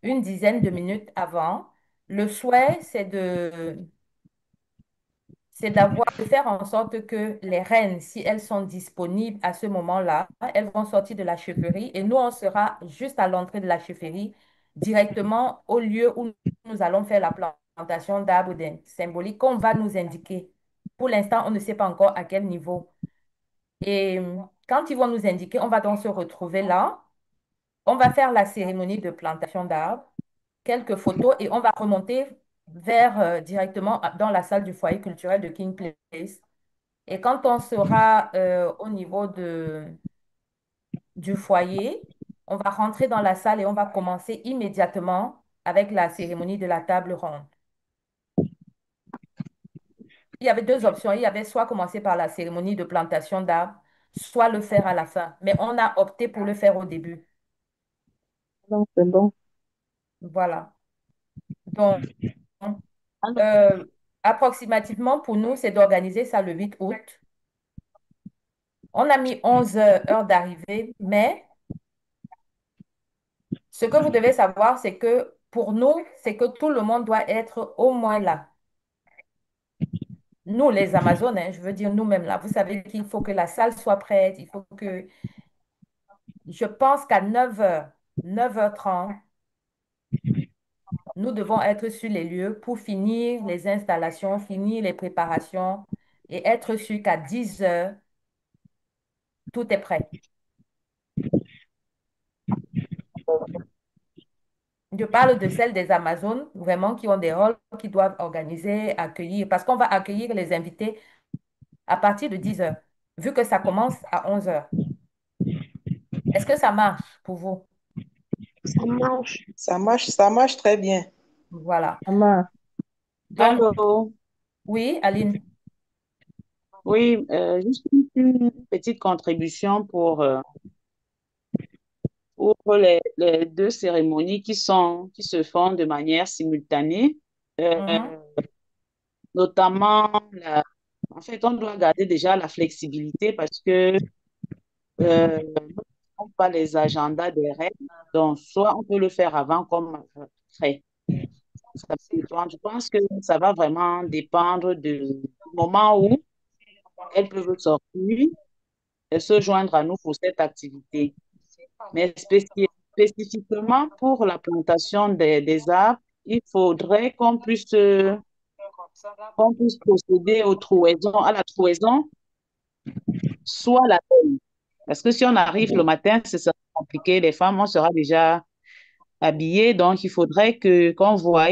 S2: une dizaine de minutes avant. Le souhait, de faire en sorte que les reines, si elles sont disponibles à ce moment-là, elles vont sortir de la chefferie et nous, on sera juste à l'entrée de la chefferie, directement au lieu où nous allons faire la plantation d'arbres symboliques qu'on va nous indiquer. Pour l'instant, on ne sait pas encore à quel niveau. Et quand ils vont nous indiquer, on va donc se retrouver là. On va faire la cérémonie de plantation d'arbres, quelques photos et on va remonter vers directement dans la salle du foyer culturel de King Place. Et quand on sera au niveau du foyer, on va rentrer dans la salle et on va commencer immédiatement avec la cérémonie de la table ronde. Il y avait deux options. Il y avait soit commencer par la cérémonie de plantation d'arbres, soit le faire à la fin. Mais on a opté pour le faire au début.
S3: Donc, c'est bon.
S2: Voilà. Donc,
S8: Alors,
S2: euh, approximativement, pour nous, c'est d'organiser ça le 8 août. On a mis 11 heures, heure d'arrivée, mais ce que vous devez savoir, c'est que pour nous, c'est que tout le monde doit être au moins là. Nous, les Amazones, hein, je veux dire nous-mêmes là, vous savez qu'il faut que la salle soit prête, il faut que, je pense qu'à 9 heures, 9h30, nous devons être sur les lieux pour finir les installations, finir les préparations et être sûr qu'à 10 heures, tout est prêt. Je parle de celles des Amazones, vraiment, qui ont des rôles, qui doivent organiser, accueillir, parce qu'on va accueillir les invités à partir de 10 heures, vu que ça commence à 11 heures. Est-ce que ça marche pour vous?
S10: Ça marche.
S6: Ça marche très bien.
S2: Voilà.
S3: Maman,
S2: Donc,
S8: allô?
S2: oui, Aline.
S8: Oui, juste une petite contribution pour les deux cérémonies qui se font de manière simultanée. Euh,
S2: Mhm.
S8: Notamment, en fait, on doit garder déjà la flexibilité parce que nous n'avons pas les agendas des règles. Donc, soit on peut le faire avant comme après. Ça dépend. Je pense que ça va vraiment dépendre du moment où elles peuvent sortir et se joindre à nous pour cette activité. Mais spécifiquement pour la plantation des arbres, il faudrait qu'on puisse procéder à la trouaison, soit la veille. Parce que si on arrive le matin, ce sera compliqué. Les femmes, on sera déjà habillées. Donc, il faudrait qu'on voie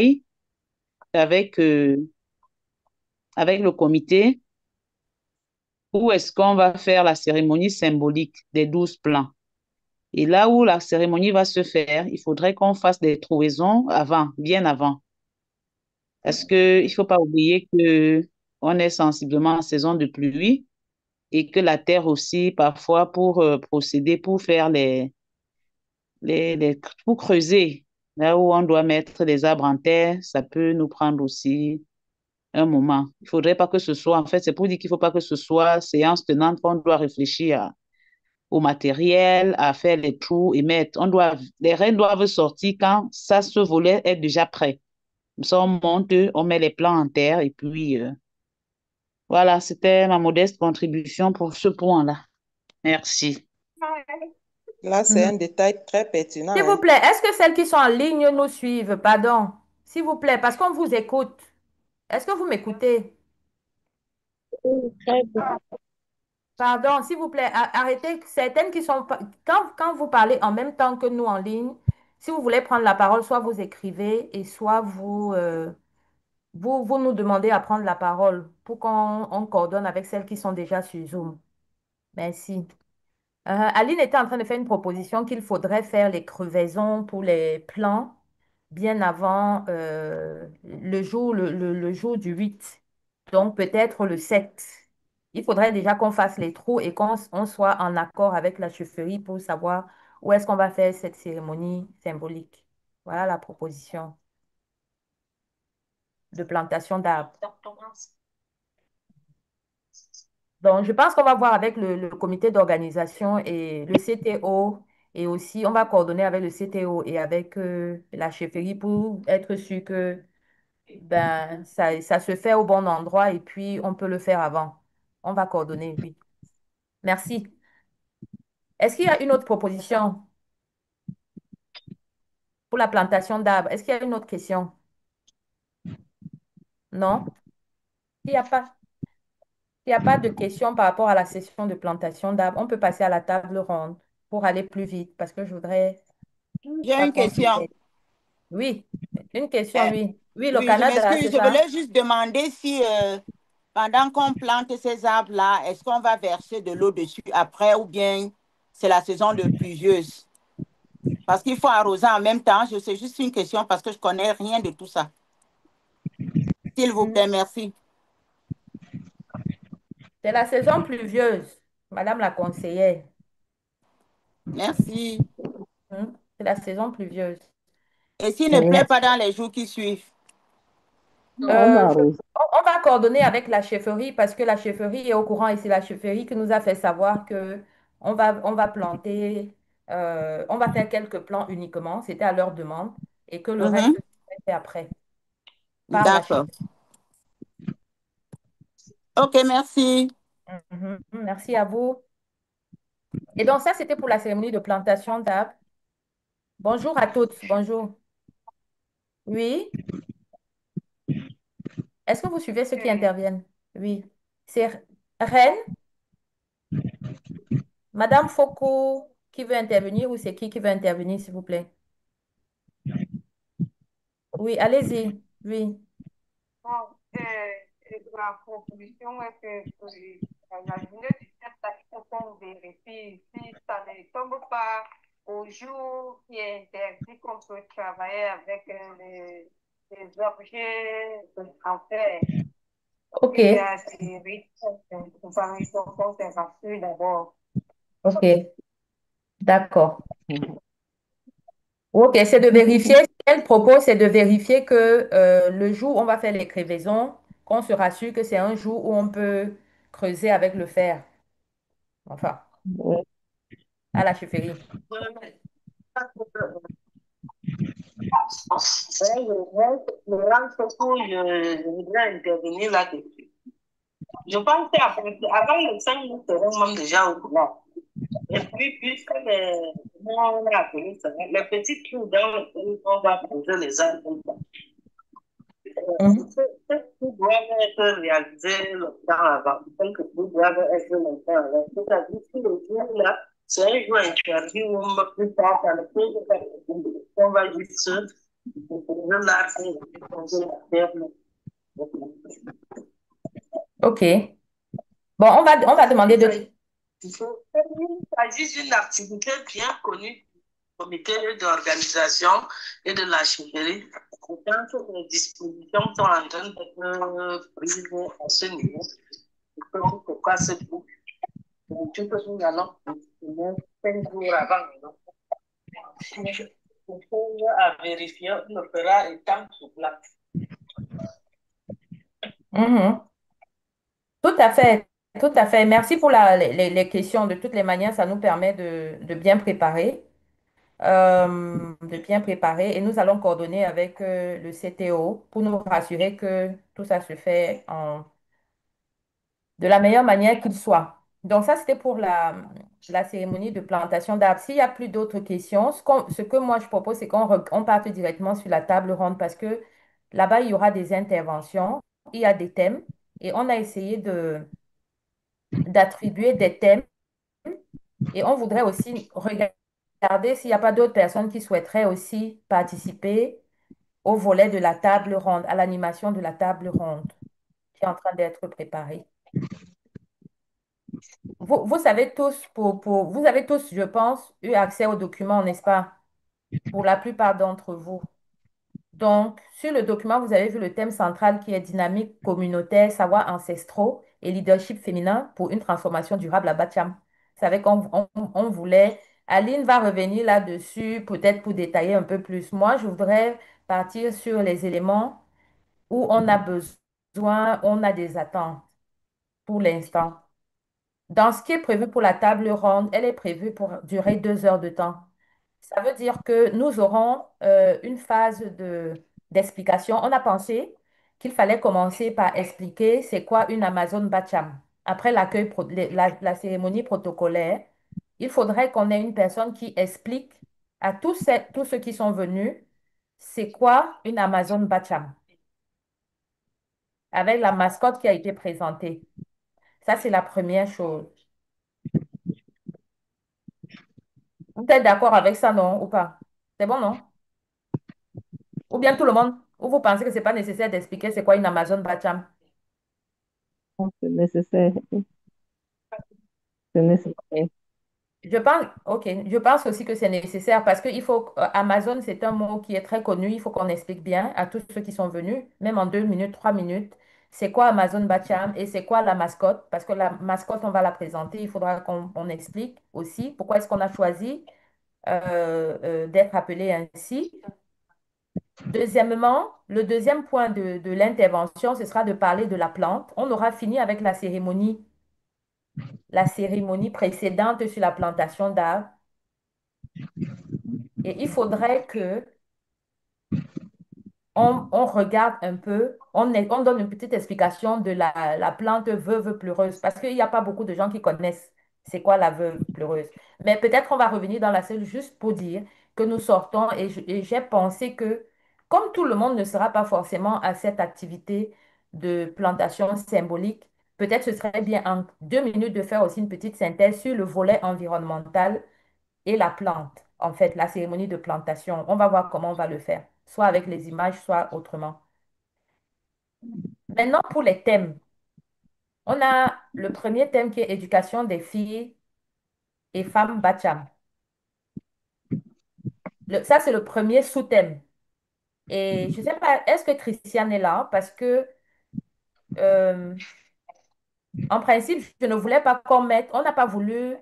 S8: avec, avec le comité où est-ce qu'on va faire la cérémonie symbolique des 12 plants. Et là où la cérémonie va se faire, il faudrait qu'on fasse des trouaisons avant, bien avant. Parce qu'il ne faut pas oublier qu'on est sensiblement en saison de pluie et que la terre aussi, parfois, pour procéder, pour faire pour creuser, là où on doit mettre des arbres en terre, ça peut nous prendre aussi un moment. Il ne faudrait pas que ce soit, en fait, c'est pour dire qu'il ne faut pas que ce soit séance tenante qu'on doit réfléchir au matériel, à faire les trous et mettre. Les rênes doivent sortir quand ça, ce volet est déjà prêt. Comme ça, on monte, on met les plants en terre et puis voilà, c'était ma modeste contribution pour ce point-là. Merci.
S6: Là, c'est
S2: Mhm.
S6: un détail très pertinent,
S2: S'il vous
S6: hein.
S2: plaît, est-ce que celles qui sont en ligne nous suivent? Pardon. S'il vous plaît, parce qu'on vous écoute. Est-ce que vous m'écoutez?
S10: Oui, très bien.
S2: Pardon, s'il vous plaît, arrêtez. Certaines qui sont pas... Quand vous parlez en même temps que nous en ligne, si vous voulez prendre la parole, soit vous écrivez et soit vous nous demandez à prendre la parole pour qu'on coordonne avec celles qui sont déjà sur Zoom. Merci. Aline était en train de faire une proposition qu'il faudrait faire les crevaisons pour les plants bien avant le jour du 8. Donc peut-être le 7. Il faudrait déjà qu'on fasse les trous et qu'on soit en accord avec la chefferie pour savoir où est-ce qu'on va faire cette cérémonie symbolique. Voilà la proposition de plantation d'arbres. Donc, je pense qu'on va voir avec le comité d'organisation et le CTO. Et aussi, on va coordonner avec le CTO et avec la chefferie pour être sûr que ben, ça se fait au bon endroit et puis on peut le faire avant. On va coordonner, oui. Merci. Est-ce qu'il y a une autre proposition pour la plantation d'arbres? Est-ce qu'il y a une autre question? Non? Il n'y a pas. Il n'y a pas de question par rapport à la session de plantation d'arbres. On peut passer à la table ronde pour aller plus vite parce que je voudrais
S7: J'ai
S2: pas
S7: une
S2: qu'on se
S7: question.
S2: perde. Oui, une question,
S7: Euh,
S2: oui. Oui, le
S7: oui, je
S2: Canada,
S7: m'excuse.
S2: c'est
S7: Je
S2: ça?
S7: voulais juste demander si, pendant qu'on plante ces arbres-là, est-ce qu'on va verser de l'eau dessus après ou bien c'est la saison de pluvieuse? Parce qu'il faut arroser en même temps. C'est juste une question parce que je connais rien de tout ça. S'il vous plaît, merci.
S2: C'est la saison pluvieuse, Madame la conseillère.
S7: Merci.
S2: C'est la saison pluvieuse.
S7: Et s'il ne pleut
S3: Oui,
S7: pas dans les jours qui suivent?
S3: on va
S2: Je-
S3: arroser.
S2: on va coordonner avec la chefferie parce que la chefferie est au courant et c'est la chefferie qui nous a fait savoir que on va planter, on va faire quelques plants uniquement, c'était à leur demande, et que le reste
S7: Mhm.
S2: serait fait après par la
S7: D'accord.
S2: chefferie.
S7: OK, merci.
S2: Merci à vous. Et donc ça, c'était pour la cérémonie de plantation d'arbres. Bonjour à toutes. Bonjour. Oui. Est-ce que vous suivez ceux qui interviennent? Oui. C'est Reine, Madame Foucault qui veut intervenir ou c'est qui veut intervenir, s'il vous plaît? Oui, allez-y. Oui.
S11: Bon, la proposition est que la journée du 7, il faut qu'on vérifie si ça ne tombe pas au jour qui est interdit qu'on peut travailler avec les objets en fer.
S2: OK.
S11: Il y a des risques de conservation d'abord.
S2: OK. D'accord. OK, c'est de vérifier, ce qu'elle propose, c'est de vérifier que le jour où on va faire les crevaisons, qu'on se rassure que c'est un jour où on peut creuser avec le fer. Enfin,
S3: Oui,
S2: à la chefferie.
S1: Je voudrais intervenir là-dessus. Je pense qu'avant les 5 nous serons même déjà au courant. Et puis, puisque on a appelé ça, les petits trous dans lesquels on va poser les arbres, tout doivent être réalisés longtemps avant. Quelques trous doivent être longtemps avant. C'est-à-dire que le jour là, c'est un jour interdit où on ne peut pas faire le truc, on va juste poser l'arbre et poser la terre.
S2: OK. Bon, on va demander de...
S1: Il s'agit d'une activité bien connue du comité d'organisation et de la chefferie. Je pense que les dispositions sont en train d'être prises à ce niveau. Donc, pourquoi ce groupe? Tout que nous allons 5 jours avant. Il faut à vérifier, on le fera étant sur place.
S2: Mhm. Tout à fait, tout à fait. Merci pour les questions. De toutes les manières, ça nous permet de bien préparer, et nous allons coordonner avec le CTO pour nous rassurer que tout ça se fait de la meilleure manière qu'il soit. Donc ça, c'était pour la cérémonie de plantation d'arbres. S'il n'y a plus d'autres questions, ce que moi je propose, c'est on parte directement sur la table ronde parce que là-bas, il y aura des interventions, il y a des thèmes et on a essayé d'attribuer des thèmes et on voudrait aussi regarder s'il n'y a pas d'autres personnes qui souhaiteraient aussi participer au volet de la table ronde, à l'animation de la table ronde qui est en train d'être préparée. Vous savez tous, vous avez tous, je pense, eu accès aux documents, n'est-ce pas? Pour la plupart d'entre vous. Donc, sur le document, vous avez vu le thème central qui est dynamique communautaire, savoirs ancestraux et leadership féminin pour une transformation durable à Bacham. Vous savez qu'on voulait, Aline va revenir là-dessus, peut-être pour détailler un peu plus. Moi, je voudrais partir sur les éléments où on a besoin, on a des attentes pour l'instant. Dans ce qui est prévu pour la table ronde, elle est prévue pour durer 2 heures de temps. Ça veut dire que nous aurons une phase d'explication. On a pensé qu'il fallait commencer par expliquer c'est quoi une Amazon Bacham. Après la cérémonie protocolaire, il faudrait qu'on ait une personne qui explique à tous ceux qui sont venus c'est quoi une Amazon Bacham avec la mascotte qui a été présentée. Ça, c'est la première chose. Vous êtes d'accord avec ça, non, ou pas? C'est bon, non? Ou bien tout le monde, ou vous pensez que c'est pas nécessaire d'expliquer c'est quoi une Amazon Bacham?
S3: c'est nécessaire. C'est nécessaire.
S2: Je pense aussi que c'est nécessaire parce que Amazon, c'est un mot qui est très connu. Il faut qu'on explique bien à tous ceux qui sont venus, même en 2 minutes, 3 minutes, c'est quoi Amazon Bacham et c'est quoi la mascotte, parce que la mascotte, on va la présenter, il faudra qu'on explique aussi pourquoi est-ce qu'on a choisi d'être appelé ainsi. Deuxièmement, le deuxième point de l'intervention, ce sera de parler de la plante. On aura fini avec la cérémonie précédente sur la plantation d'arbres. Et il faudrait que on regarde un peu, on donne une petite explication de la plante veuve pleureuse, parce qu'il n'y a pas beaucoup de gens qui connaissent c'est quoi la veuve pleureuse. Mais peut-être on va revenir dans la salle juste pour dire que nous sortons et j'ai pensé que comme tout le monde ne sera pas forcément à cette activité de plantation symbolique, peut-être ce serait bien en 2 minutes de faire aussi une petite synthèse sur le volet environnemental et la plante, en fait, la cérémonie de plantation. On va voir comment on va le faire, soit avec les images, soit autrement. Maintenant, pour les thèmes, on a le premier thème qui est éducation des filles et femmes Bacham. Ça, c'est le premier sous-thème. Et je ne sais pas, est-ce que Christiane est là? Parce que, euh, en principe, je ne voulais pas qu'on mette, on n'a pas voulu.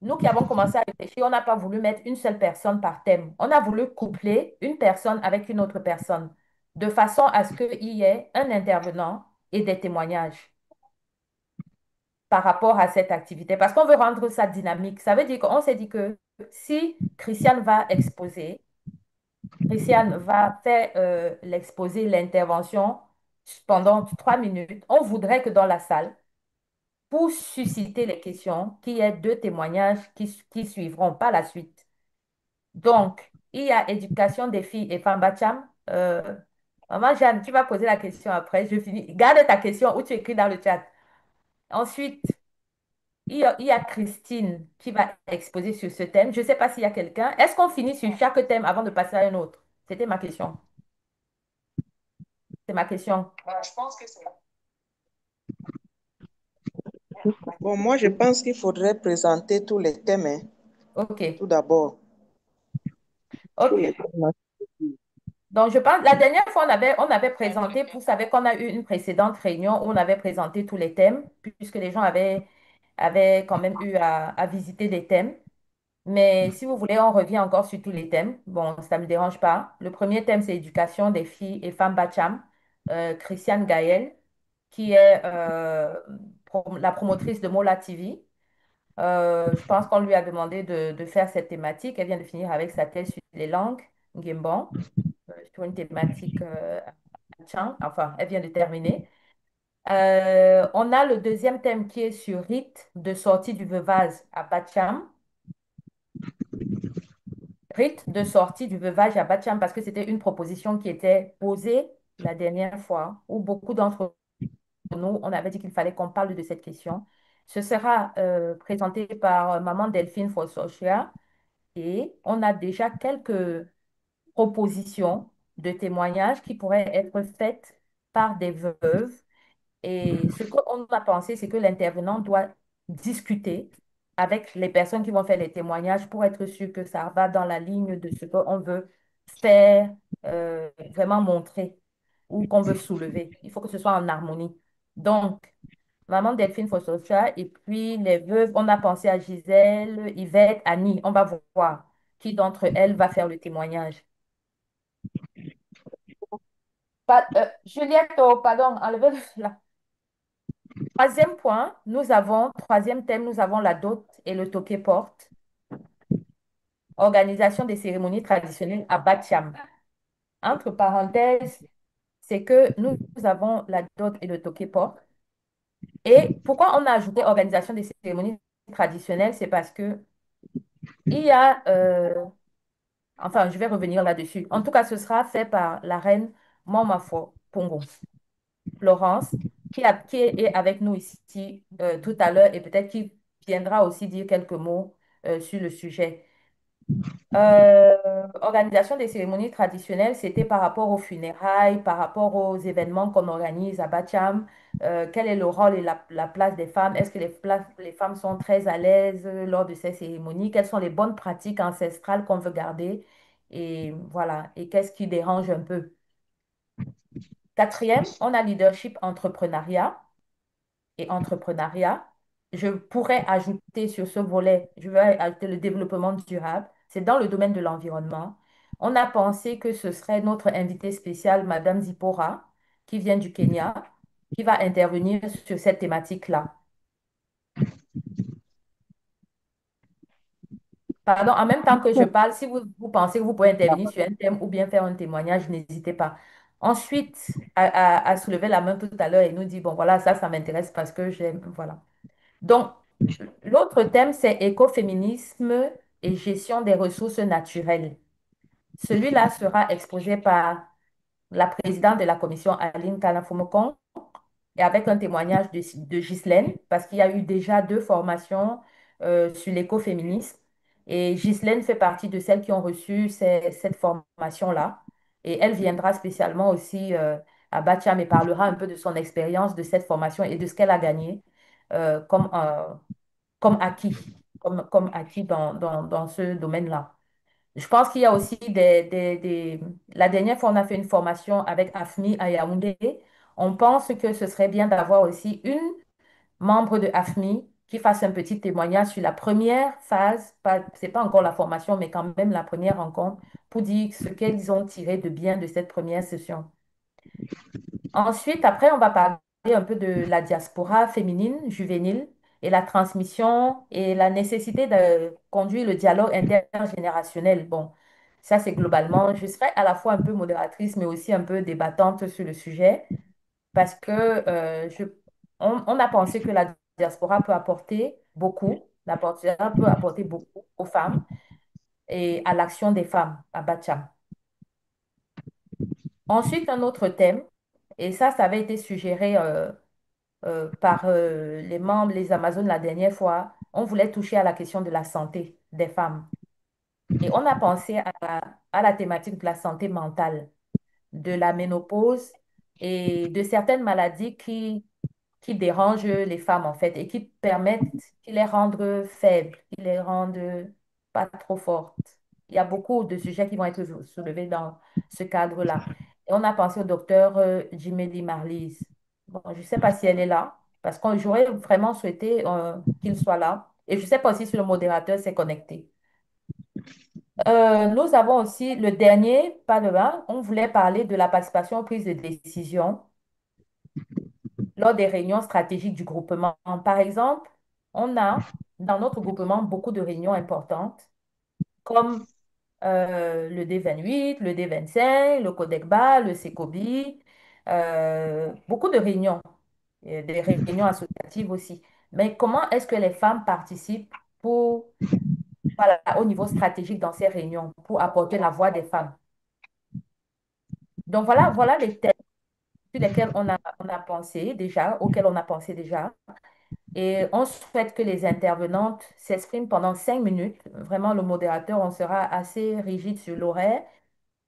S2: Nous qui avons commencé à réfléchir, on n'a pas voulu mettre une seule personne par thème. On a voulu coupler une personne avec une autre personne, de façon à ce qu'il y ait un intervenant et des témoignages par rapport à cette activité. Parce qu'on veut rendre ça dynamique. Ça veut dire qu'on s'est dit que si Christiane va exposer, Christiane va faire l'exposé, l'intervention pendant 3 minutes, on voudrait que dans la salle, pour susciter les questions, qu'il y ait deux témoignages qui suivront par la suite. Donc, il y a éducation des filles et femmes Bacham. Maman Jeanne, tu vas poser la question après. Je finis. Garde ta question ou tu écris dans le chat. Ensuite, il y a Christine qui va exposer sur ce thème. Je ne sais pas s'il y a quelqu'un. Est-ce qu'on finit sur chaque thème avant de passer à un autre? C'était ma question. C'est ma question.
S6: Je pense que c'est... Bon, moi, je pense qu'il faudrait présenter tous les thèmes, hein,
S2: OK.
S6: tout d'abord.
S2: OK. Donc, je pense, la dernière fois, on avait présenté, vous savez qu'on a eu une précédente réunion où on avait présenté tous les thèmes, puisque les gens avaient quand même eu à visiter des thèmes. Mais si vous voulez, on revient encore sur tous les thèmes. Bon, ça ne me dérange pas. Le premier thème, c'est éducation des filles et femmes Bacham. Christiane Gaël, qui est la promotrice de Mola TV. Je pense qu'on lui a demandé de faire cette thématique. Elle vient de finir avec sa thèse sur les langues, Nguemban, sur une thématique Tchang. Enfin, elle vient de terminer. On a le deuxième thème qui est sur rite de sortie du veuvage à Bacham. Rite de sortie du veuvage à Bacham, parce que c'était une proposition qui était posée la dernière fois, où beaucoup d'entre nous, on avait dit qu'il fallait qu'on parle de cette question. Ce sera présenté par Maman Delphine Fossochia et on a déjà quelques propositions de témoignages qui pourraient être faites par des veuves. Et ce qu'on a pensé, c'est que l'intervenant doit discuter avec les personnes qui vont faire les témoignages pour être sûr que ça va dans la ligne de ce qu'on veut faire, vraiment montrer ou qu'on veut soulever. Il faut que ce soit en harmonie. Donc, Maman Delphine Fossocha et puis les veuves, on a pensé à Gisèle, Yvette, Annie. On va voir qui d'entre elles va faire le témoignage. Juliette, oh, pardon, enlevez là. Troisième thème, nous avons la dot et le toqué porte. Organisation des cérémonies traditionnelles à Batiam. Entre parenthèses, c'est que nous avons la dot et le toqué porte. Et pourquoi on a ajouté organisation des cérémonies traditionnelles? C'est parce que il y a, enfin, je vais revenir là-dessus. En tout cas, ce sera fait par la reine Momafo Pongo, Florence, qui est avec nous ici tout à l'heure et peut-être qui viendra aussi dire quelques mots sur le sujet. Organisation des cérémonies traditionnelles, c'était par rapport aux funérailles, par rapport aux événements qu'on organise à Bacham. Quel est le rôle et la place des femmes? Est-ce que les femmes sont très à l'aise lors de ces cérémonies? Quelles sont les bonnes pratiques ancestrales qu'on veut garder? Et voilà. Et qu'est-ce qui dérange un peu? Quatrième, on a leadership entrepreneuriat et entrepreneuriat. Je pourrais ajouter sur ce volet, je vais ajouter le développement durable. C'est dans le domaine de l'environnement. On a pensé que ce serait notre invitée spéciale, Madame Zipora, qui vient du Kenya, qui va intervenir sur cette thématique-là. Pardon, en même temps que je parle, si vous pensez que vous pouvez intervenir sur un thème ou bien faire un témoignage, n'hésitez pas. Ensuite, à soulever la main tout à l'heure et nous dire, bon, voilà, ça m'intéresse parce que j'aime, voilà. Donc, l'autre thème, c'est écoféminisme et gestion des ressources naturelles. Celui-là sera exposé par la présidente de la commission, Aline Kalafomokong, et avec un témoignage de Ghislaine, parce qu'il y a eu déjà deux formations sur l'écoféminisme. Et Ghislaine fait partie de celles qui ont reçu cette formation-là. Et elle viendra spécialement aussi à Bacham et parlera un peu de son expérience de cette formation et de ce qu'elle a gagné comme acquis, comme acquis dans ce domaine-là. Je pense qu'il y a aussi La dernière fois, on a fait une formation avec AFMI à Yaoundé. On pense que ce serait bien d'avoir aussi une membre de AFMI qui fasse un petit témoignage sur la première phase. C'est pas encore la formation, mais quand même la première rencontre pour dire ce qu'ils ont tiré de bien de cette première session. Ensuite, après, on va parler un peu de la diaspora féminine, juvénile, et la transmission et la nécessité de conduire le dialogue intergénérationnel. Bon, ça, c'est globalement, je serai à la fois un peu modératrice, mais aussi un peu débattante sur le sujet, parce que on a pensé que la diaspora peut apporter beaucoup, la diaspora peut apporter beaucoup aux femmes et à l'action des femmes à Bacham. Ensuite, un autre thème, et ça avait été suggéré par les membres, les Amazones la dernière fois, on voulait toucher à la question de la santé des femmes. Et on a pensé à la thématique de la santé mentale, de la ménopause et de certaines maladies qui dérangent les femmes en fait et qui permettent, qui les rendent faibles, qui les rendent pas trop fortes. Il y a beaucoup de sujets qui vont être soulevés dans ce cadre-là. Et on a pensé au docteur Jimeli Marlise. Bon, je ne sais pas si elle est là, parce que j'aurais vraiment souhaité qu'il soit là. Et je ne sais pas aussi si le modérateur s'est connecté. Nous avons aussi le dernier, pas de là, on voulait parler de la participation aux prises de décision lors des réunions stratégiques du groupement. Par exemple, on a dans notre groupement beaucoup de réunions importantes, comme le D28, le D25, le CODECBA, le SECOBI, beaucoup de réunions, et des réunions associatives aussi. Mais comment est-ce que les femmes participent voilà, au niveau stratégique dans ces réunions pour apporter la voix des femmes? Donc voilà les thèmes sur lesquels on a pensé déjà, auxquels on a pensé déjà. Et on souhaite que les intervenantes s'expriment pendant 5 minutes. Vraiment, le modérateur, on sera assez rigide sur l'horaire.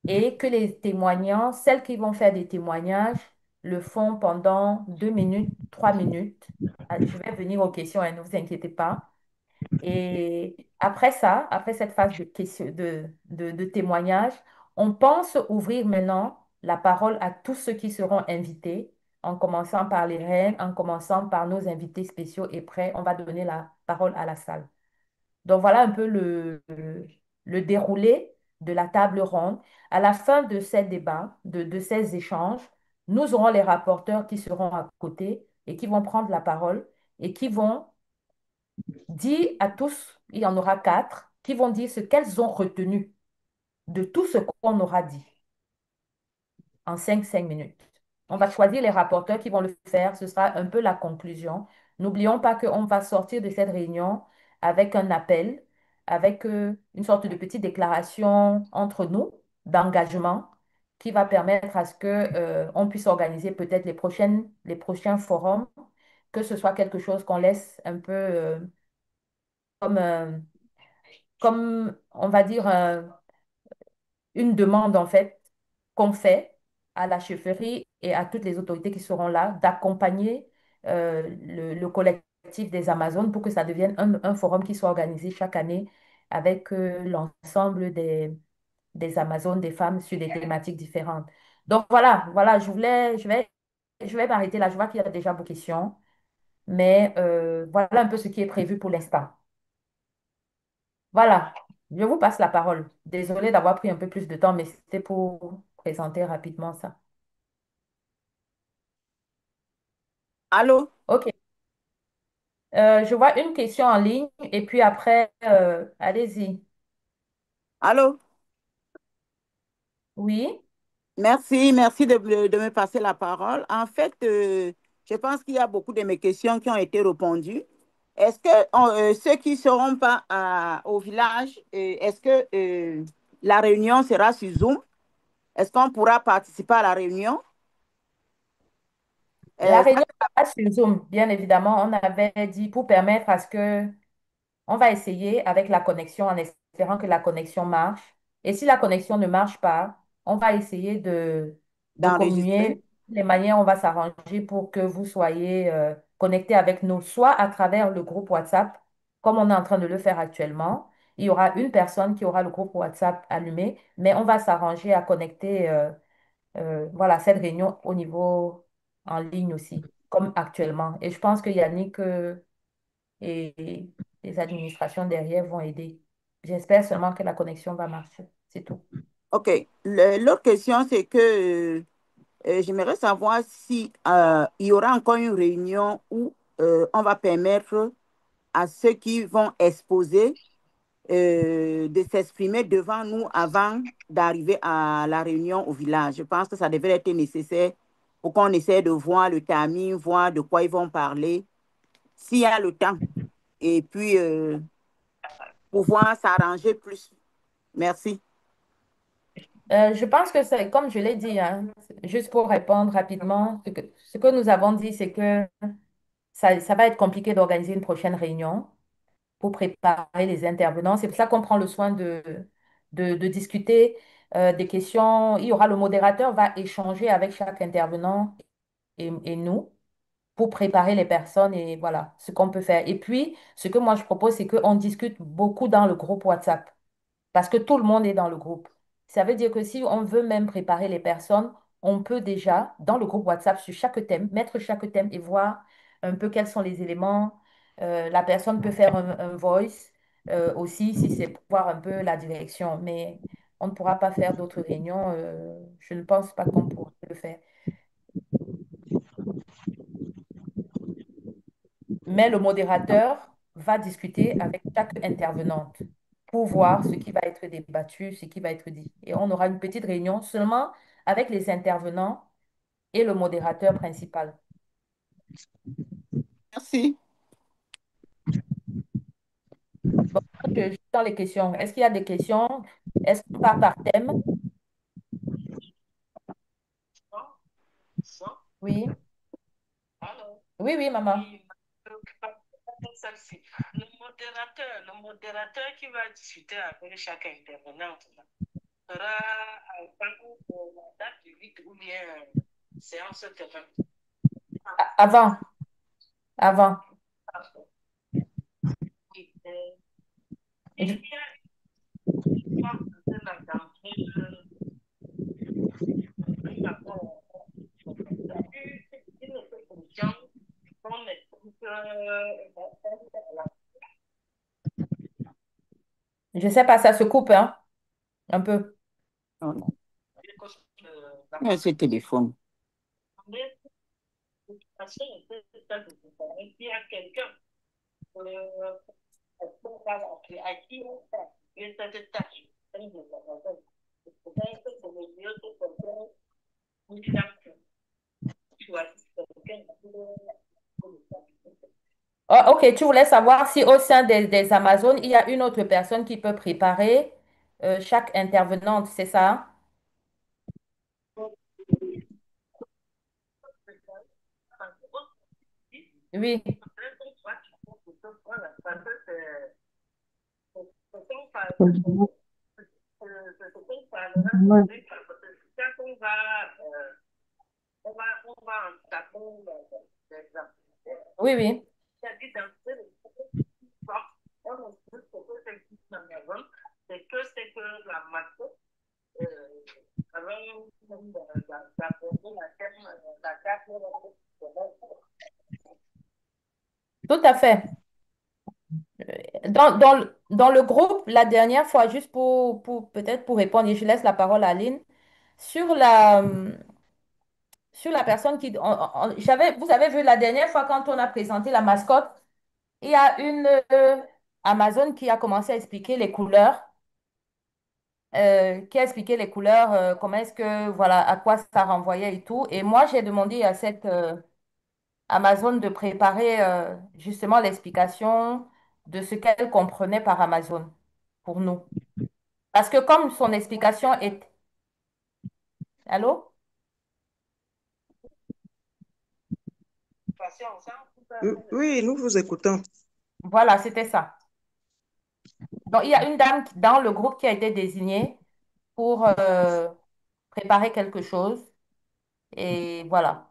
S2: Et que les témoignants, celles qui vont faire des témoignages, le font pendant 2 minutes, 3 minutes. Ah, je vais venir aux questions, hein, ne vous inquiétez pas. Et après ça, après cette phase de, de témoignage, on pense ouvrir maintenant la parole à tous ceux qui seront invités, en commençant par les reines, en commençant par nos invités spéciaux. Et après, on va donner la parole à la salle. Donc voilà un peu le déroulé de la table ronde. À la fin de ces débats, de ces échanges, nous aurons les rapporteurs qui seront à côté et qui vont prendre la parole et qui vont dire à tous, il y en aura 4, qui vont dire ce qu'elles ont retenu de tout ce qu'on aura dit en 5 minutes. On va choisir les rapporteurs qui vont le faire. Ce sera un peu la conclusion. N'oublions pas qu'on va sortir de cette réunion avec un appel, avec une sorte de petite déclaration entre nous d'engagement qui va permettre à ce que, on puisse organiser peut-être les prochains forums, que ce soit quelque chose qu'on laisse un peu comme, comme, on va dire, une demande en fait qu'on fait à la chefferie et à toutes les autorités qui seront là d'accompagner le collectif des Amazones pour que ça devienne un forum qui soit organisé chaque année avec l'ensemble des Amazones, des femmes sur des thématiques différentes. Donc voilà, je vais m'arrêter là. Je vois qu'il y a déjà vos questions, mais voilà un peu ce qui est prévu pour l'instant. Voilà, je vous passe la parole. Désolée d'avoir pris un peu plus de temps, mais c'était pour présenter rapidement ça.
S7: Allô?
S2: OK. Je vois une question en ligne et puis après, allez-y.
S7: Allô?
S2: Oui,
S7: Merci de me passer la parole. En fait, je pense qu'il y a beaucoup de mes questions qui ont été répondues. Est-ce que ceux qui ne seront pas au village, est-ce que la réunion sera sur Zoom? Est-ce qu'on pourra participer à la réunion?
S2: la
S7: Ça,
S2: réunion sera sur Zoom, bien évidemment. On avait dit pour permettre à ce que on va essayer avec la connexion en espérant que la connexion marche. Et si la connexion ne marche pas, on va essayer de
S7: d'enregistrer.
S2: communier. Les manières, on va s'arranger pour que vous soyez connectés avec nous, soit à travers le groupe WhatsApp, comme on est en train de le faire actuellement. Il y aura une personne qui aura le groupe WhatsApp allumé, mais on va s'arranger à connecter voilà, cette réunion au niveau en ligne aussi, comme actuellement. Et je pense que Yannick et les administrations derrière vont aider. J'espère seulement que la connexion va marcher. C'est tout.
S7: OK. L'autre question, c'est que j'aimerais savoir si il y aura encore une réunion où on va permettre à ceux qui vont exposer de s'exprimer devant nous avant d'arriver à la réunion au village. Je pense que ça devrait être nécessaire pour qu'on essaie de voir le timing, voir de quoi ils vont parler, s'il y a le temps, et puis pouvoir s'arranger plus. Merci.
S2: Je pense que c'est, comme je l'ai dit, hein, juste pour répondre rapidement, ce que nous avons dit, c'est que ça va être compliqué d'organiser une prochaine réunion pour préparer les intervenants. C'est pour ça qu'on prend le soin de discuter des questions. Il y aura le modérateur, va échanger avec chaque intervenant et nous pour préparer les personnes et voilà ce qu'on peut faire. Et puis, ce que moi je propose, c'est qu'on discute beaucoup dans le groupe WhatsApp parce que tout le monde est dans le groupe. Ça veut dire que si on veut même préparer les personnes, on peut déjà, dans le groupe WhatsApp, sur chaque thème, mettre chaque thème et voir un peu quels sont les éléments. La personne peut faire un voice aussi, si c'est pour voir un peu la direction. Mais on ne pourra pas faire d'autres réunions. Je ne pense pas qu'on pourra le faire. Mais le modérateur va discuter avec chaque intervenante pour voir ce qui va être débattu, ce qui va être dit. Et on aura une petite réunion seulement avec les intervenants et le modérateur principal.
S7: Merci.
S2: Bon, je suis dans les questions. Est-ce qu'il y a des questions? Est-ce qu'on part par thème? Oui. Oui, oui, maman.
S1: Celle-ci. Le modérateur qui va discuter avec chaque intervenante là, sera à la date du 8 ou bien séance terrain.
S2: Avant. Avant.
S1: Oui, il y a une forme de la une commission qu'on écoute
S2: Je ne sais pas, ça se coupe, hein, un peu.
S7: Ce téléphone.
S1: Il y a quelqu'un à qui on fait cette tâche.
S2: Oh, ok, tu voulais savoir si au sein des Amazones, il y a une autre personne qui peut préparer chaque intervenante, c'est ça? Oui. Oui, oui. Tout à fait. Dans le groupe, la dernière fois, juste peut-être pour répondre, et je laisse la parole à Aline, sur sur la personne qui... vous avez vu la dernière fois quand on a présenté la mascotte, il y a une Amazon qui a commencé à expliquer les couleurs, qui a expliqué les couleurs, comment est-ce que, voilà, à quoi ça renvoyait et tout. Et moi, j'ai demandé à cette Amazon de préparer justement l'explication de ce qu'elle comprenait par Amazon pour nous. Parce que comme son explication est... Allô?
S6: Oui, nous vous écoutons.
S2: Voilà, c'était ça. Donc, il y a une dame dans le groupe qui a été désignée pour préparer quelque chose. Et voilà.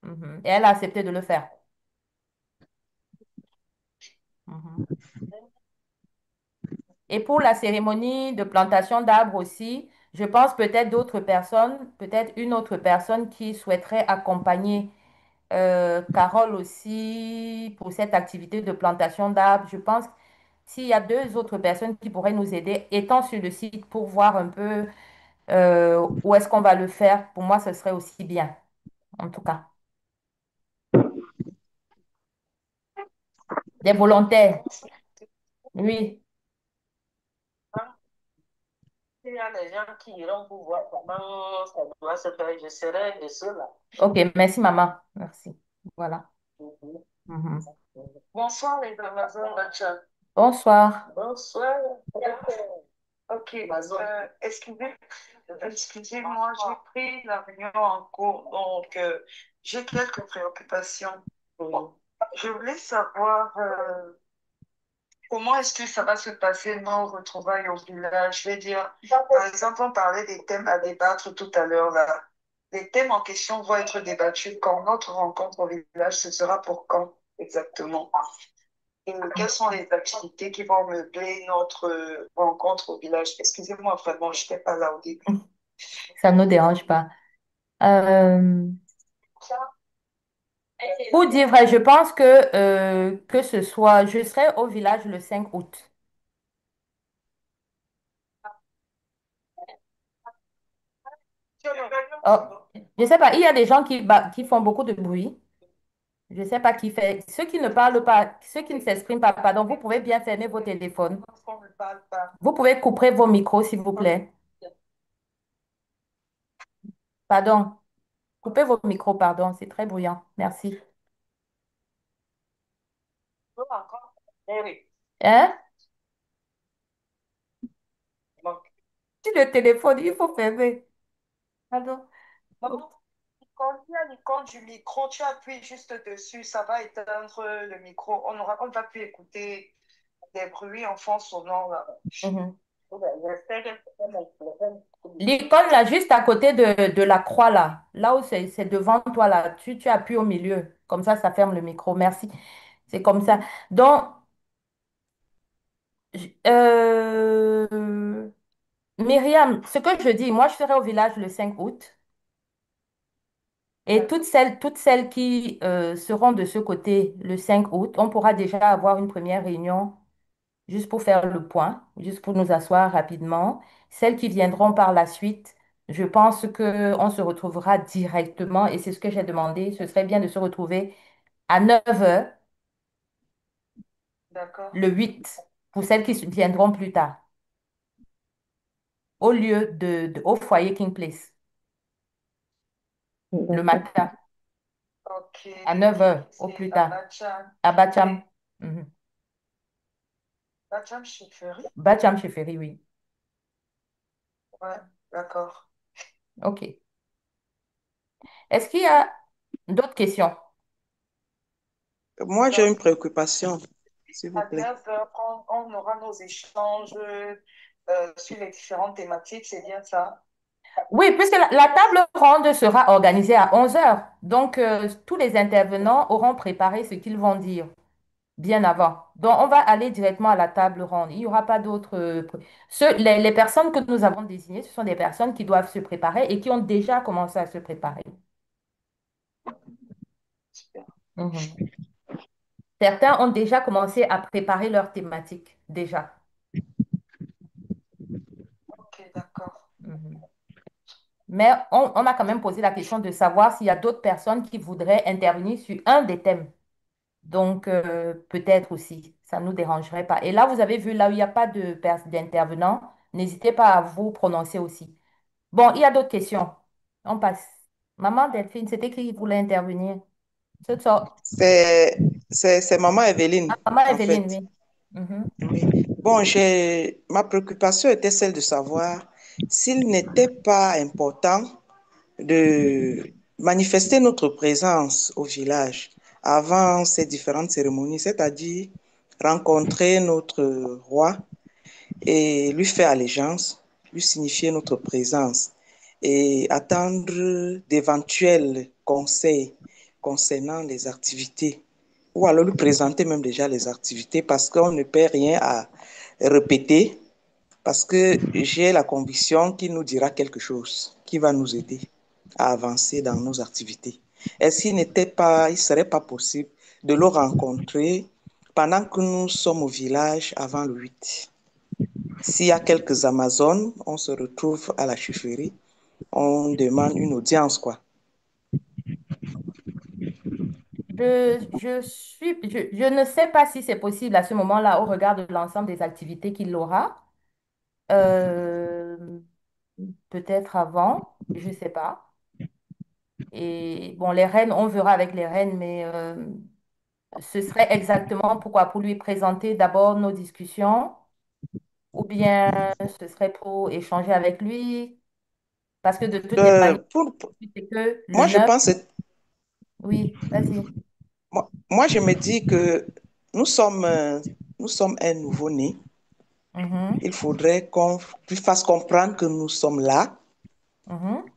S2: Mhm. Et elle a accepté de le faire. Mhm. Et pour la cérémonie de plantation d'arbres aussi, je pense peut-être d'autres personnes, peut-être une autre personne qui souhaiterait accompagner Carole aussi pour cette activité de plantation d'arbres. Je pense s'il y a deux autres personnes qui pourraient nous aider, étant sur le site pour voir un peu où est-ce qu'on va le faire, pour moi, ce serait aussi bien, en tout cas. Des volontaires, oui.
S1: Il y a des gens qui iront pour voir comment ça doit se faire. Je serai de ceux-là.
S2: Ok, merci maman. Merci. Voilà.
S1: Mhm.
S2: Mhm.
S1: Bonsoir les Amazones, Matcha.
S2: Bonsoir.
S1: Bonsoir.
S9: Ok,
S1: Amazon.
S9: excusez-moi, j'ai pris la réunion en cours, donc j'ai quelques préoccupations.
S1: Oui.
S9: Je voulais savoir comment est-ce que ça va se passer nos retrouvailles au village. Je vais dire, par exemple, on parlait des thèmes à débattre tout à l'heure là. Les thèmes en question vont être débattus quand notre rencontre au village, ce sera pour quand exactement? Et quelles sont les activités qui vont meubler notre rencontre au village? Excusez-moi, vraiment, je n'étais pas là au début.
S2: Ça ne nous dérange pas. Euh, pour dire vrai, je pense que ce soit, je serai au village le 5 août. Oh, je ne sais pas, il y a des gens qui font beaucoup de bruit. Je ne sais pas qui fait. Ceux qui ne parlent pas, ceux qui ne s'expriment pas, pardon, vous pouvez bien fermer vos téléphones.
S9: On ne parle pas.
S2: Vous pouvez couper vos micros, s'il vous plaît. Pardon. Coupez vos micros, pardon. C'est très bruyant. Merci.
S1: Oui.
S2: Hein?
S1: Bon.
S2: Si le téléphone, il faut fermer. Pardon.
S9: Bon, quand il y a l'icône du micro, tu appuies juste dessus, ça va éteindre le micro. On ne va plus écouter des bruits en fond sonore là.
S2: Mhm.
S1: J'espère que c'est mon téléphone.
S2: L'icône, là, juste à côté de la croix, là où c'est devant toi, là, tu appuies au milieu. Comme ça ferme le micro. Merci. C'est comme ça. Donc, euh, Myriam, ce que je dis, moi, je serai au village le 5 août. Et toutes celles qui seront de ce côté le 5 août, on pourra déjà avoir une première réunion juste pour faire le point, juste pour nous asseoir rapidement. Celles qui viendront par la suite, je pense qu'on se retrouvera directement et c'est ce que j'ai demandé. Ce serait bien de se retrouver à 9 heures
S9: D'accord.
S2: le 8 pour celles qui viendront plus tard, au lieu au foyer King Place, le
S3: D'accord.
S2: matin,
S9: Ok.
S2: à 9 heures au
S9: C'est
S2: plus
S9: à
S2: tard,
S9: Bacham.
S2: à Bacham. Mhm.
S9: Bacham Chiferi?
S2: Bacham chez Ferry, oui.
S9: Ouais, d'accord.
S2: OK. Est-ce qu'il y a d'autres questions?
S6: Moi, j'ai une préoccupation, s'il vous
S9: À
S6: plaît.
S9: 9 heures, on aura nos échanges sur les différentes thématiques, c'est bien ça?
S2: Oui, puisque la table ronde sera organisée à 11 heures. Donc, tous les intervenants auront préparé ce qu'ils vont dire bien avant. Donc, on va aller directement à la table ronde. Il n'y aura pas d'autres... les personnes que nous avons désignées, ce sont des personnes qui doivent se préparer et qui ont déjà commencé à se préparer.
S9: Super.
S2: Mhm. Certains ont déjà commencé à préparer leur thématique, déjà.
S6: Ok, d'accord.
S2: Mhm. Mais on a quand même posé la question de savoir s'il y a d'autres personnes qui voudraient intervenir sur un des thèmes. Donc, peut-être aussi, ça ne nous dérangerait pas. Et là, vous avez vu, là où il n'y a pas d'intervenants, n'hésitez pas à vous prononcer aussi. Bon, il y a d'autres questions. On passe. Maman Delphine, c'était qui voulait intervenir? C'est ça.
S6: C'est, c'est Maman Evelyne,
S2: Ah, Maman
S6: en
S2: Evelyne,
S6: fait.
S2: oui. Mhm,
S6: Oui. Bon, ma préoccupation était celle de savoir s'il n'était pas important de manifester notre présence au village avant ces différentes cérémonies, c'est-à-dire rencontrer notre roi et lui faire allégeance, lui signifier notre présence et attendre d'éventuels conseils concernant les activités ou alors lui présenter même déjà les activités parce qu'on ne perd rien à répéter parce que j'ai la conviction qu'il nous dira quelque chose qui va nous aider à avancer dans nos activités. Est-ce qu'il n'était pas, il serait pas possible de le rencontrer pendant que nous sommes au village avant le 8? S'il y a quelques Amazones, on se retrouve à la chefferie, on demande une audience, quoi.
S2: je ne sais pas si c'est possible à ce moment-là au regard de l'ensemble des activités qu'il aura. Euh, Peut-être avant, je ne sais pas. Et bon, les reines, on verra avec les reines, mais ce serait exactement pourquoi? Pour lui présenter d'abord nos discussions ou bien ce serait pour échanger avec lui? Parce que de toutes les
S6: Euh,
S2: manières,
S6: pour,
S2: c'est que le
S6: moi, je
S2: 9,
S6: pense,
S2: oui, vas-y.
S6: moi, je me dis que nous sommes, euh, nous sommes un nouveau-né.
S2: Mhm,
S6: Il faudrait qu'on lui fasse comprendre que nous sommes là
S2: mhm,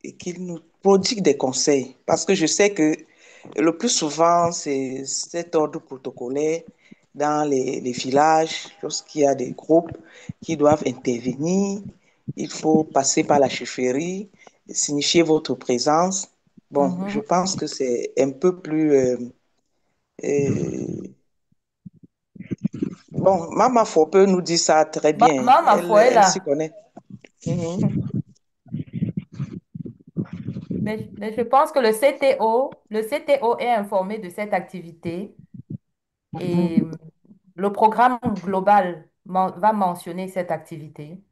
S6: et qu'il nous prodigue des conseils. Parce que je sais que le plus souvent, c'est cet ordre protocolaire dans les villages, lorsqu'il y a des groupes qui doivent intervenir, il faut passer par la chefferie, signifier votre présence. Bon, je
S2: mhm.
S6: pense que c'est un peu plus... euh, bon, Maman Fope nous dit ça très bien.
S2: Ma foi est
S6: Elle s'y
S2: là.
S6: connaît. Mhm.
S2: Mais je pense que le CTO est informé de cette activité et le programme global va mentionner cette activité.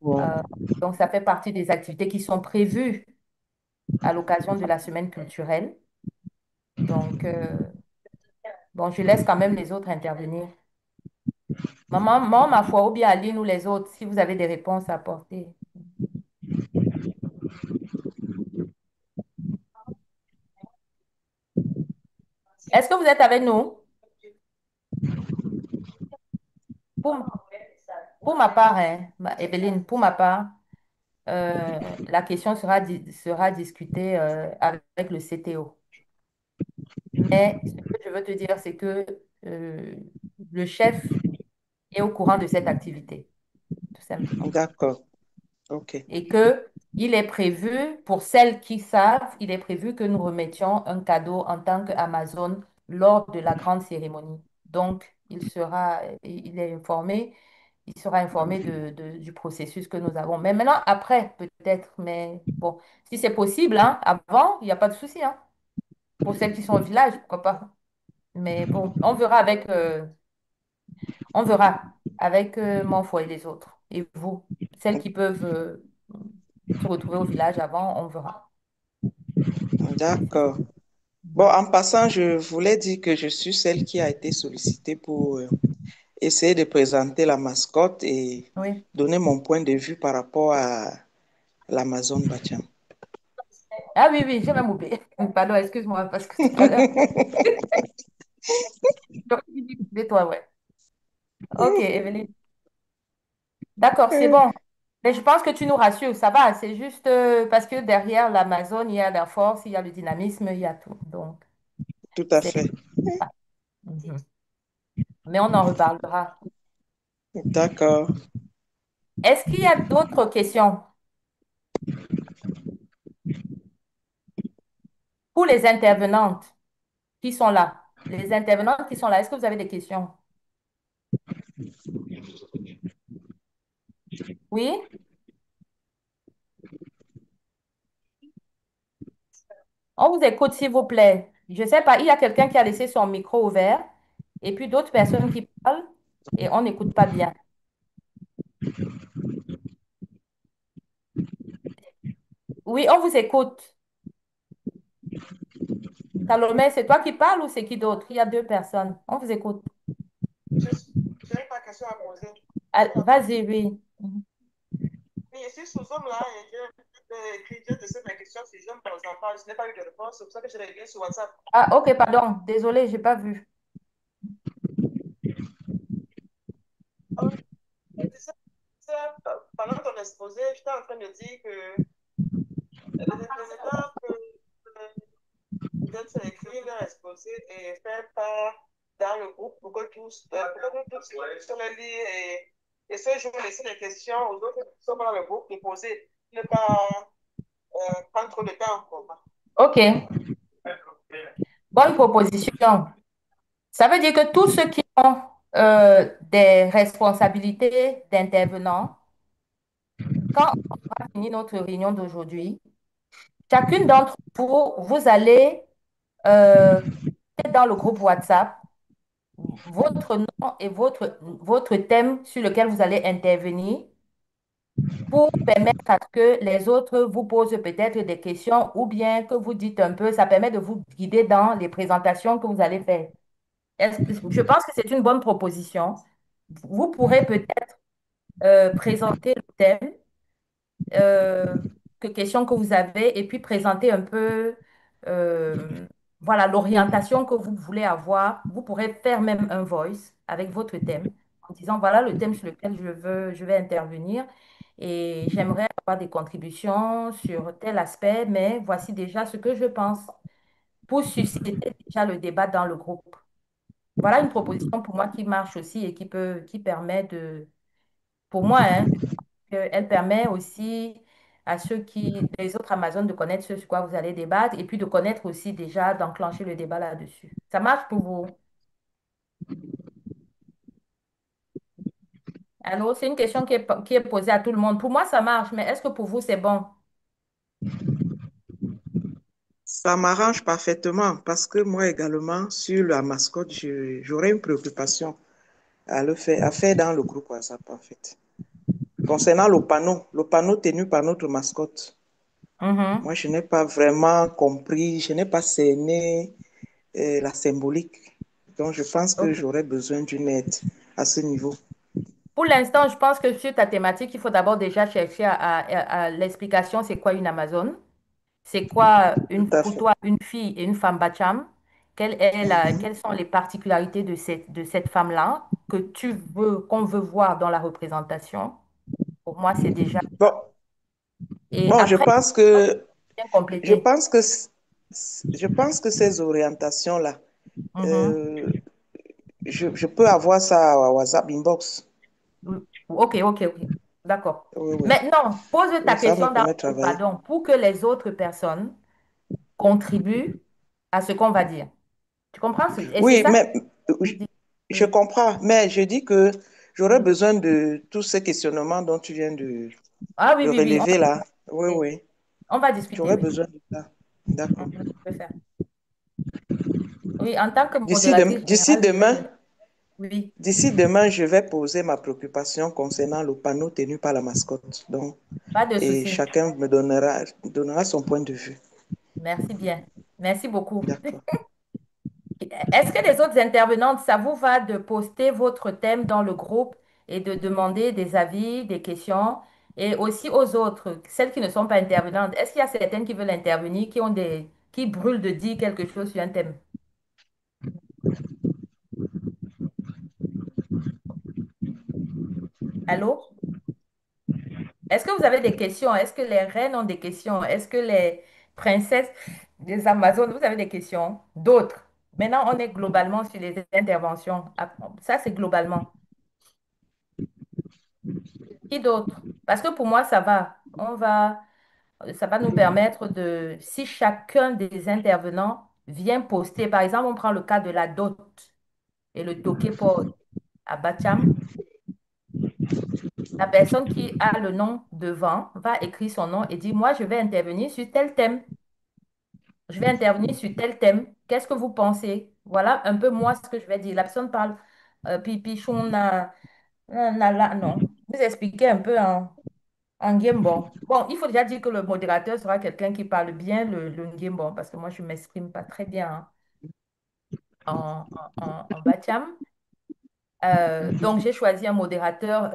S6: Bon,
S2: Euh, donc, ça fait partie des activités qui sont prévues à l'occasion de la semaine culturelle. Donc, bon, je laisse quand même les autres intervenir. Maman, ma foi, ou bien Aline ou les autres, si vous avez des réponses à apporter. Est-ce que vous êtes avec nous? Pour, pour ma part, hein, Evelyne, pour ma part, la question sera discutée avec le CTO. Mais ce que je veux te dire, c'est que euh, le chef est au courant de cette activité, tout simplement.
S6: d'accord. OK.
S2: Et que il est prévu, pour celles qui savent, il est prévu que nous remettions un cadeau en tant qu'Amazon lors de la grande cérémonie. Donc, il est informé, il sera informé du processus que nous avons. Mais maintenant, après, peut-être, mais bon, si c'est possible, hein, avant, il n'y a pas de souci, hein. Pour celles qui sont au village, pourquoi pas. Mais bon, on verra avec mon foyer et les autres. Et vous, celles qui peuvent se retrouver au village avant, on verra.
S6: D'accord. Bon, en passant, je voulais dire que je suis celle qui a été sollicitée pour essayer de présenter la mascotte et
S2: Oui.
S6: donner mon point de vue par rapport à l'Amazon Bacham.
S2: Ah oui, oui, j'ai même oublié. Pardon, excuse-moi, parce que tout à l'heure, j'aurais dû oublier toi, ouais. Ok, Evelyne. D'accord, c'est bon. Mais je pense que tu nous rassures, ça va. C'est juste parce que derrière l'Amazon, il y a la force, il y a le dynamisme, il y a tout. Donc,
S6: Tout à
S2: c'est...
S6: fait.
S2: ah, mhm. Mais on en reparlera.
S6: D'accord.
S2: Est-ce qu'il y a d'autres questions pour les intervenantes qui sont là? Les intervenants qui sont là, est-ce que vous avez des questions? Oui? On vous écoute, s'il vous plaît. Je ne sais pas, il y a quelqu'un qui a laissé son micro ouvert et puis d'autres personnes qui parlent et on n'écoute pas bien. Oui, on vous écoute. Salomé, c'est toi qui parles ou c'est qui d'autre? Il y a deux personnes. On vous écoute.
S6: Je n'ai pas de question à poser.
S2: Ah, vas-y, oui. Mhm.
S6: Oui, je suis sous homme là et j'ai laissé mes questions sur Zoom, mais aux enfants, je n'ai pas eu de réponse. C'est pour ça que je reviens sur WhatsApp.
S2: Ah, ok, pardon. Désolée, j'ai pas vu.
S6: Oh, pendant ton exposé, j'étais en train de dire que les représentants peut-être écrire leur exposé et faire part dans le groupe pour que nous tous sur le lit et ce jour laisser les questions aux autres qui sont dans le groupe et poser, ne pas prendre trop de temps. Quoi.
S2: Ok, bonne proposition. Ça veut dire que tous ceux qui ont des responsabilités d'intervenants, quand on va finir notre réunion d'aujourd'hui, chacune d'entre vous, vous allez mettre dans le groupe WhatsApp votre nom et votre thème sur lequel vous allez intervenir pour permettre à ce que les autres vous posent peut-être des questions ou bien que vous dites un peu, ça permet de vous guider dans les présentations que vous allez faire. Je pense que c'est une bonne proposition. Vous pourrez peut-être présenter le thème, euh, que questions que vous avez, et puis présenter un peu euh, voilà, l'orientation que vous voulez avoir. Vous pourrez faire même un voice avec votre thème, en disant, voilà le thème sur lequel je vais intervenir, et j'aimerais avoir des contributions sur tel aspect, mais voici déjà ce que je pense, pour susciter déjà le débat dans le groupe. Voilà une proposition pour moi qui marche aussi et qui permet pour moi, hein, elle permet aussi à les autres Amazones de connaître ce sur quoi vous allez débattre et puis de connaître aussi déjà, d'enclencher le débat là-dessus. Ça marche pour vous? Alors, c'est une question qui est posée à tout le monde. Pour moi, ça marche, mais est-ce que pour vous, c'est bon?
S6: Ça m'arrange parfaitement parce que moi également, sur la mascotte, j'aurais une préoccupation à faire dans le groupe WhatsApp en fait. Concernant le panneau tenu par notre mascotte,
S2: Mhm.
S6: moi je n'ai pas vraiment compris, je n'ai pas cerné la symbolique. Donc je pense que
S2: OK.
S6: j'aurais besoin d'une aide à ce niveau.
S2: Pour l'instant, je pense que sur ta thématique, il faut d'abord déjà chercher à l'explication, c'est quoi une Amazone? C'est quoi
S6: Tout à
S2: pour
S6: fait.
S2: toi une fille et une femme Bacham? Quelles sont les particularités de cette femme-là que qu'on veut voir dans la représentation? Pour moi, c'est déjà ça.
S6: Bon,
S2: Et
S6: bon,
S2: après, bien
S6: je
S2: compléter.
S6: pense que, je pense que ces orientations-là,
S2: Mhm.
S6: euh, je peux avoir ça à WhatsApp inbox.
S2: Oui. OK, OK, OK. D'accord.
S6: Oui, oui.
S2: Maintenant, pose ta
S6: Oui, ça me
S2: question dans
S6: permet de
S2: le groupe,
S6: travailler.
S2: pardon, pour que les autres personnes contribuent à ce qu'on va dire. Tu comprends? Et c'est
S6: Oui,
S2: ça que
S6: mais
S2: je
S6: je
S2: dis.
S6: je
S2: Oui.
S6: comprends, mais je dis que j'aurais
S2: Mhm.
S6: besoin de tous ces questionnements dont tu viens
S2: Ah oui,
S6: de
S2: oui, oui.
S6: relever là. Oui,
S2: Oui.
S6: oui,
S2: On va discuter,
S6: j'aurais
S2: oui.
S6: besoin de ça. D'accord.
S2: Mhm, je peux faire. Oui, en tant que
S6: D'ici de-
S2: modératrice
S6: d'ici
S2: générale,
S6: demain,
S2: oui,
S6: d'ici demain, je vais poser ma préoccupation concernant le panneau tenu par la mascotte. Donc,
S2: pas de
S6: et
S2: souci.
S6: chacun donnera son point de vue.
S2: Merci bien. Merci beaucoup.
S6: D'accord.
S2: Est-ce que les autres intervenantes, ça vous va de poster votre thème dans le groupe et de demander des avis, des questions, et aussi aux autres, celles qui ne sont pas intervenantes, est-ce qu'il y a certaines qui veulent intervenir, qui brûlent de dire quelque chose sur un thème? Allô? Est-ce que vous avez des questions? Est-ce que les reines ont des questions? Est-ce que les princesses des Amazones, vous avez des questions? D'autres. Maintenant, on est globalement sur les interventions. Ah, ça, c'est globalement. Qui d'autre? Parce que pour moi, ça va. Ça va nous permettre de, si chacun des intervenants vient poster, par exemple, on prend le cas de la dot et le Tokepod à Bacham, la personne qui a le nom devant va écrire son nom et dire, moi, je vais intervenir sur tel thème. Je vais intervenir sur tel thème. Qu'est-ce que vous pensez? Voilà un peu moi ce que je vais dire. La personne parle, pipichon, non. Vous expliquez un peu en Nguembo. Bon, il faut déjà dire que le modérateur sera quelqu'un qui parle bien le Nguembo, parce que moi, je ne m'exprime pas très bien en Bacham. Donc, j'ai choisi un modérateur,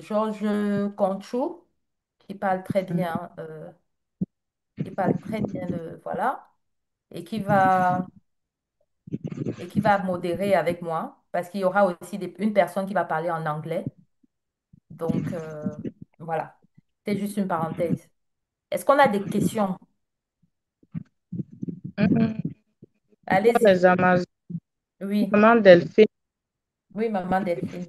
S2: Georges Conchou, qui parle très bien, voilà, et qui va modérer avec moi, parce qu'il y aura aussi une personne qui va parler en anglais. Donc, voilà. C'est juste une parenthèse. Est-ce qu'on a des questions? Allez-y.
S8: Les Amazones,
S2: Oui,
S8: maman Delphine,
S2: oui, maman Delphine.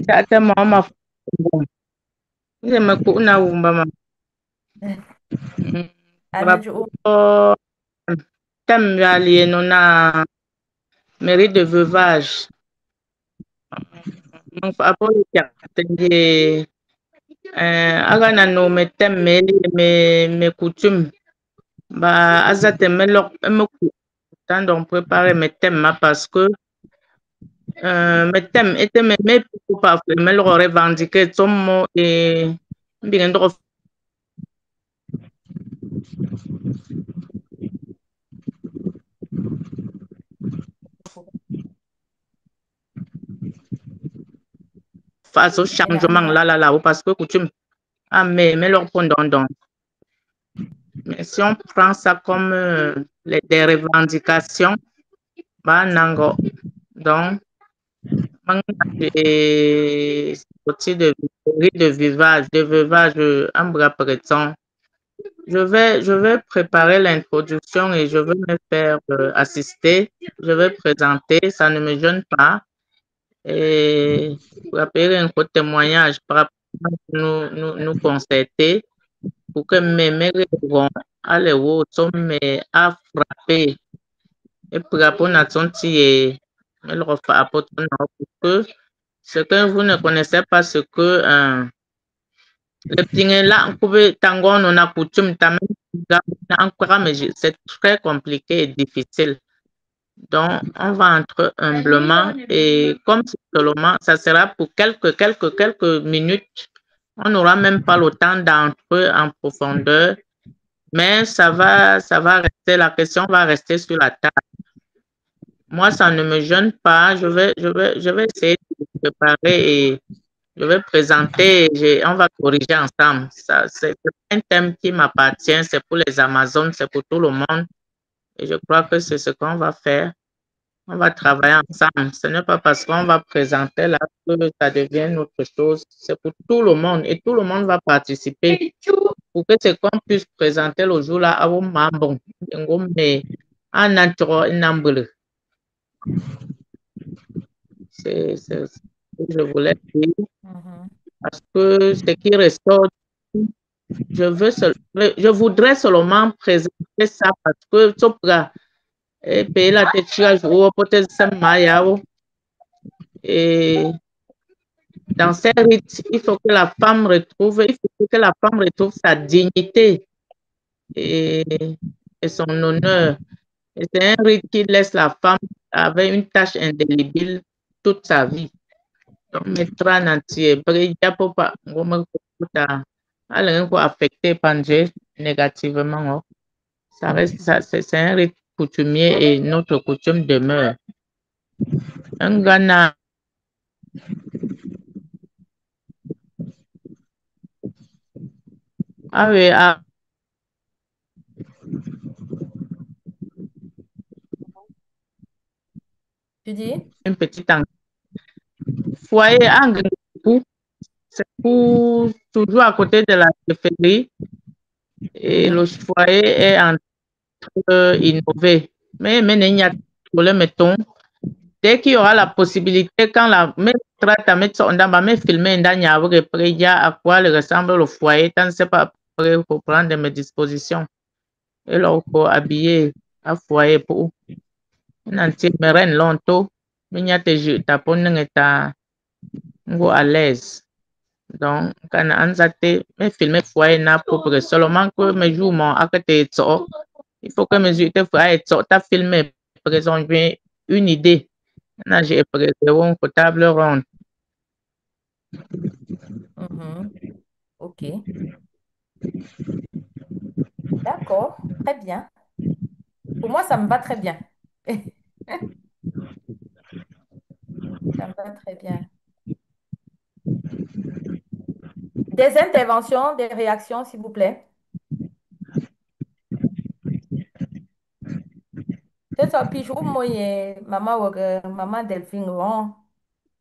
S8: Chate mama ile mekuna wumba ma
S2: Amejo,
S8: rapport thème lié non na mairie de veuvage donc après il aga na no me thème me coutume ba azate me lok me temps donc préparer mes thèmes parce que mes thèmes étaient mes pas me le revendiquer tomo et bien ndro face au changement là parce que coutume mais leur pendant. Mais si on prend ça comme des revendications, bah nango. Donc, sorti de veuvage en bras prétend. Je vais préparer l'introduction et je vais me faire assister. Je vais présenter, ça ne me gêne pas. Et pour appeler un peu de témoignage par rapport à nous concerter pour que mes mères vont aller au sommet à frapper et pour rapport à son tiers, elle refait apporter parce que ce que vous ne connaissez pas, ce que le petit là, on pouvait tango on a coutume mais c'est très compliqué et difficile. Donc, on va entrer humblement et comme c'est seulement, ça sera pour quelques minutes. On n'aura même pas le temps d'entrer en profondeur, mais ça va rester, la question va rester sur la table. Moi, ça ne me gêne pas. Je vais essayer de me préparer et je vais présenter et on va corriger ensemble. Ça, c'est un thème qui m'appartient, c'est pour les Amazones, c'est pour tout le monde. Et je crois que c'est ce qu'on va faire. On va travailler ensemble. Ce n'est pas parce qu'on va présenter là que ça devient autre chose. C'est pour tout le monde et tout le monde va participer pour que c'est qu'on puisse présenter le jour là à vos membres. Mais en intro, c'est ce que je voulais dire parce que ce qui ressort, je voudrais seulement présenter ça parce que Sopra et payer la tête peut-être ça et dans ces rites, il faut que la femme retrouve sa dignité et son honneur. Et c'est un rite qui laisse la femme avec une tâche indélébile toute sa vie. Donc, mettra en entier, affecté par négativement. Ça reste, c'est un rite coutumier et notre coutume demeure. Un Ghana. Ah oui,
S2: tu dis?
S8: Un petit foyer en c'est pour toujours à côté de la périphérie et le foyer est en train d'innover. Mais mettons, dès qu'il y aura la possibilité, quand la mettre filmer à quoi ressemble le foyer, tant c'est pas
S12: pour prendre mes dispositions. Et là, pour habiller à foyer pour nanti meren lonto, minya te je tapon ngeta ngo à l'aise. Donc, quand anzate, me filmer foyer na pour que seulement que mes jours mon akete tso, il faut que mes yeux te foyer tso, ta filmer, par exemple, une idée. Là, j'ai pris une table ronde.
S2: Ok. D'accord, très bien. Pour moi, ça me va très bien. Ça me va très bien. Des interventions, des réactions, s'il vous plaît. C'est ça, puis je vous moye, maman Delphine Laurent.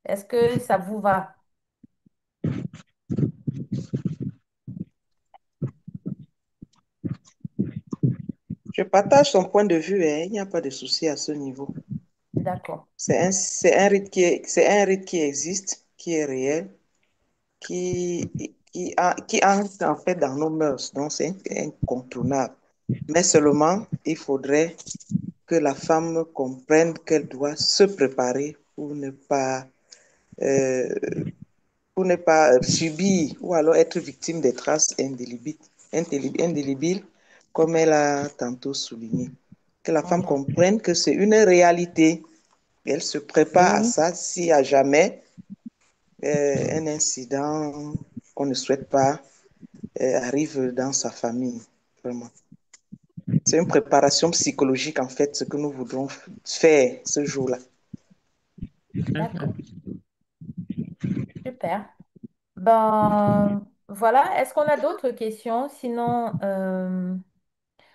S2: Est-ce que ça vous va?
S6: Je partage son point de vue, hein. Il n'y a pas de souci à ce niveau.
S2: D'accord.
S6: C'est un rythme c'est un rythme qui existe, qui est réel, qui entre en fait dans nos mœurs. Donc, c'est incontournable. Mais seulement, il faudrait que la femme comprenne qu'elle doit se préparer euh, pour ne pas subir ou alors être victime des traces indélébiles, comme elle a tantôt souligné. Que la femme comprenne que c'est une réalité. Elle se prépare à ça s'il y a jamais un incident qu'on ne souhaite pas arrive dans sa famille. Vraiment. C'est une préparation psychologique, en fait, ce que nous voudrons faire ce jour-là.
S2: D'accord. Super. Ben, voilà. Est-ce qu'on a d'autres questions? Sinon,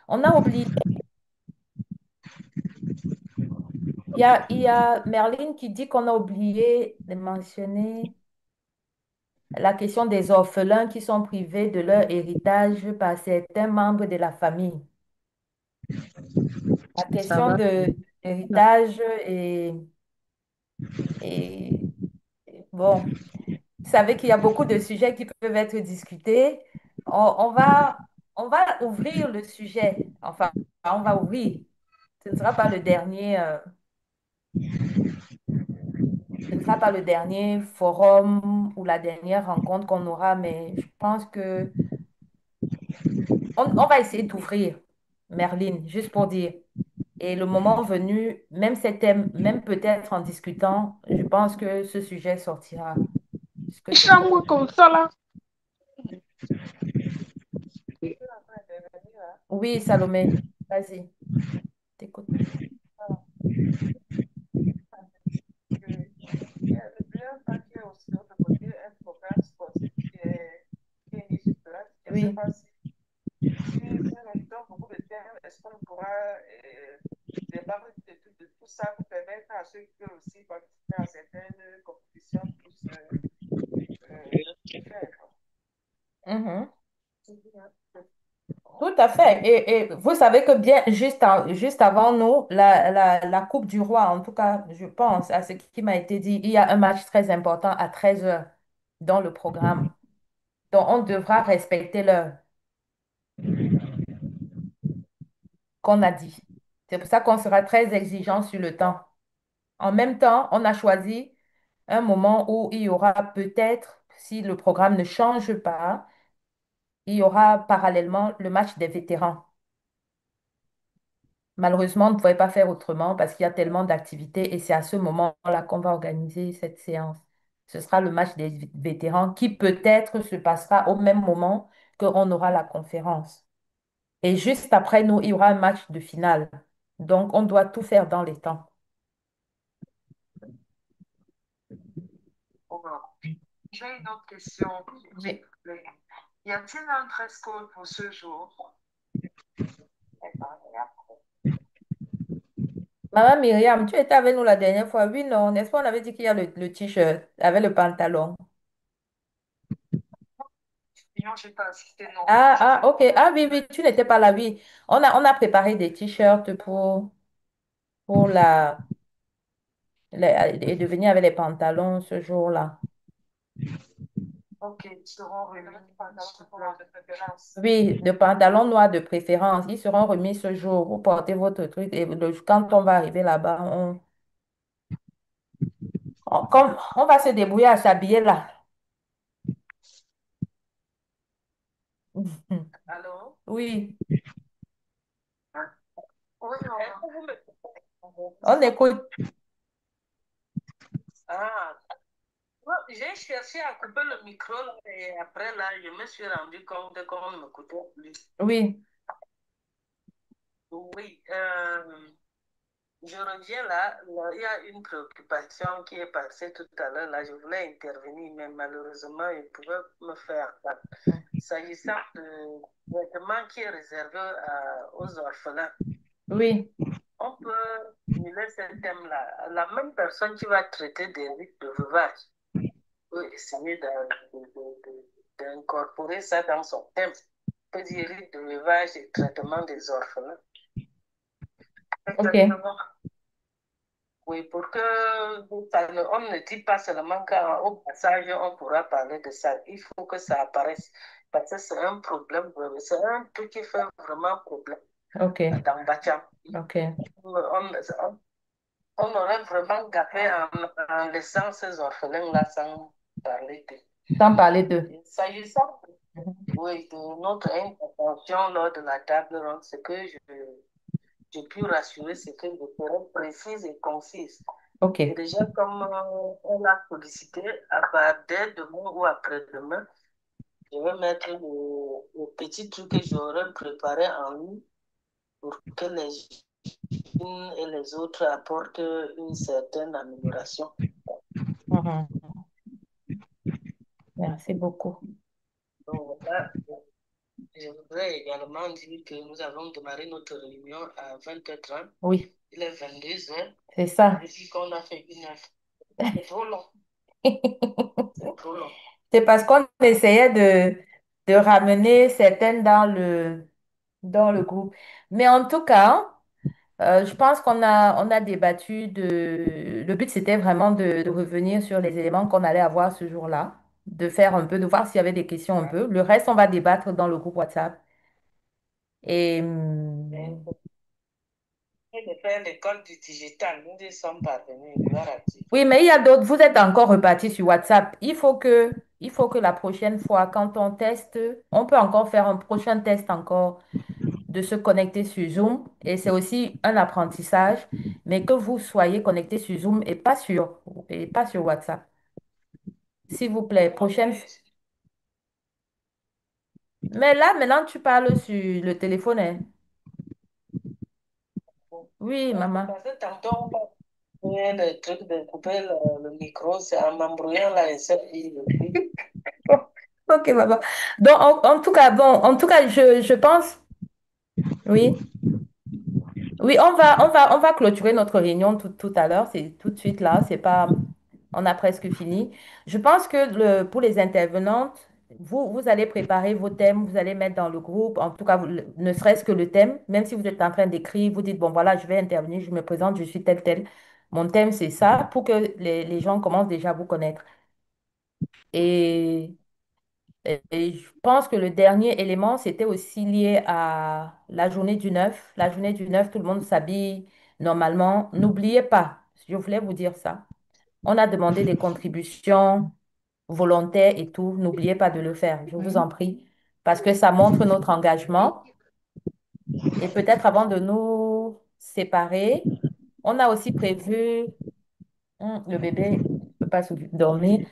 S2: on a oublié. Il y a Merlin qui dit qu'on a oublié de mentionner la question des orphelins qui sont privés de leur héritage par certains membres de la famille. La question de l'héritage et bon, vous savez qu'il y a beaucoup de sujets qui peuvent être discutés. On va ouvrir le sujet. Enfin, on va ouvrir. Ce ne sera pas le dernier, ce ne sera pas le dernier forum ou la dernière rencontre qu'on aura, mais je pense que on va essayer d'ouvrir, Merlin, juste pour dire. Et le moment venu, même ces thèmes, même peut-être en discutant, je pense que ce sujet sortira. Ce que tu
S12: Moi comme ça là.
S2: Oui, Salomé, vas-y, t'écoute.
S6: Il y a le pas qui est aussi de l'autre côté un programme sportif qui est mis sur place. Je ne sais pas si nous invitons beaucoup de thèmes, est-ce qu'on pourra débattre de tout ça pour permettre à ceux qui veulent aussi participer à certaines compétitions puissent le faire.
S2: Mhm. Tout à fait. Et vous savez que bien, juste avant nous, la Coupe du Roi, en tout cas, je pense à ce qui m'a été dit, il y a un match très important à 13 heures dans le programme. Donc, on devra respecter l'heure qu'on a dit. C'est pour ça qu'on sera très exigeant sur le temps. En même temps, on a choisi un moment où il y aura peut-être, si le programme ne change pas, il y aura parallèlement le match des vétérans. Malheureusement, on ne pouvait pas faire autrement parce qu'il y a tellement d'activités et c'est à ce moment-là qu'on va organiser cette séance. Ce sera le match des vétérans qui peut-être se passera au même moment qu'on aura la conférence. Et juste après nous, il y aura un match de finale. Donc, on doit tout faire dans les temps.
S6: J'ai une autre question. Oui. Y a-t-il un dress code pour ce jour?
S2: Maman Myriam, tu étais avec nous la dernière fois. Oui, non, n'est-ce pas? On avait dit qu'il y a le t-shirt avec le pantalon.
S6: Non, je n'ai pas assisté, non.
S2: Ok. Ah oui, oui, tu n'étais pas là, oui. On a préparé des t-shirts pour et de venir avec les pantalons ce jour-là.
S1: Ok, ils seront remis sous plan de préférence.
S2: Oui, de pantalons noirs de préférence. Ils seront remis ce jour. Vous portez votre truc et quand on va arriver là-bas, comme on va se débrouiller à s'habiller là.
S1: Allô?
S2: Oui,
S1: Oui, maman.
S2: on écoute.
S1: Ah, bon, j'ai cherché à couper le micro là, et après là, je me suis rendu compte qu'on ne m'écoutait plus.
S2: Oui,
S1: Oui, je reviens là, il y a une préoccupation qui est passée tout à l'heure. Là, je voulais intervenir, mais malheureusement, il pouvait me faire ça. S'agissant de vêtements qui est réservé aux orphelins,
S2: oui,
S1: on peut miler ce thème-là. La même personne qui va traiter des rites de veuvage peut essayer d'incorporer ça dans son thème. On peut dire rite de veuvage et traitement des orphelins.
S2: ok,
S1: Exactement. Oui, pour que on ne dit pas seulement qu'au passage, on pourra parler de ça. Il faut que ça apparaisse. Parce que c'est un problème, c'est un truc qui fait vraiment problème
S2: ok,
S1: dans Bacham.
S2: ok.
S1: On aurait vraiment gâté en laissant ces orphelins-là sans parler d'eux.
S2: Sans parler d'eux.
S1: S'agissant oui, de notre intervention lors de la table ronde, ce que j'ai pu rassurer, c'est que je serai précise et concise.
S2: Ok,
S1: Et déjà, comme on l'a sollicité, à partir de demain ou après-demain, je vais mettre le petit truc que j'aurais préparé en ligne pour que les unes et les autres apportent une certaine amélioration.
S2: mhm. Merci beaucoup.
S1: Donc voilà, je voudrais également dire que nous avons démarré notre réunion à 20h30.
S2: Oui,
S1: Il est 22h.
S2: c'est ça.
S1: Et puis qu'on a fait une heure. C'est trop long. C'est trop long.
S2: C'est parce qu'on essayait de ramener certaines dans le groupe. Mais en tout cas, je pense on a débattu de... Le but, c'était vraiment de revenir sur les éléments qu'on allait avoir ce jour-là, de faire un peu, de voir s'il y avait des questions un peu. Le reste, on va débattre dans le groupe WhatsApp. Et
S1: Et de faire l'école du digital, nous y sommes parvenus, gloire à Dieu.
S2: oui, mais il y a d'autres. Vous êtes encore repartis sur WhatsApp. Il faut que la prochaine fois, quand on teste, on peut encore faire un prochain test encore de se connecter sur Zoom. Et c'est aussi un apprentissage, mais que vous soyez connectés sur Zoom et pas sur WhatsApp. S'il vous plaît, prochaine. Mais là, maintenant, tu parles sur le téléphone, hein? Oui, maman.
S1: Parce que tantôt, on fait le truc de couper le micro, c'est en m'embrouillant là, et ça,
S2: Ok, maman. Donc, en tout cas, bon, en tout cas, je pense, oui. Oui, on va clôturer notre réunion tout à l'heure. C'est tout de suite là. C'est pas, on a presque fini. Je pense que pour les intervenantes, vous allez préparer vos thèmes, vous allez mettre dans le groupe, en tout cas, ne serait-ce que le thème, même si vous êtes en train d'écrire, vous dites, bon, voilà, je vais intervenir, je me présente, je suis tel, tel. Mon thème, c'est ça, pour que les gens commencent déjà à vous connaître. Et et je pense que le dernier élément, c'était aussi lié à la journée du 9. La journée du 9, tout le monde s'habille normalement. N'oubliez pas, je voulais vous dire ça. On a demandé des contributions volontaires et tout. N'oubliez pas de le faire, je vous en prie, parce que ça montre notre engagement. Et peut-être avant de nous séparer, on a aussi prévu, le bébé ne peut pas se dormir.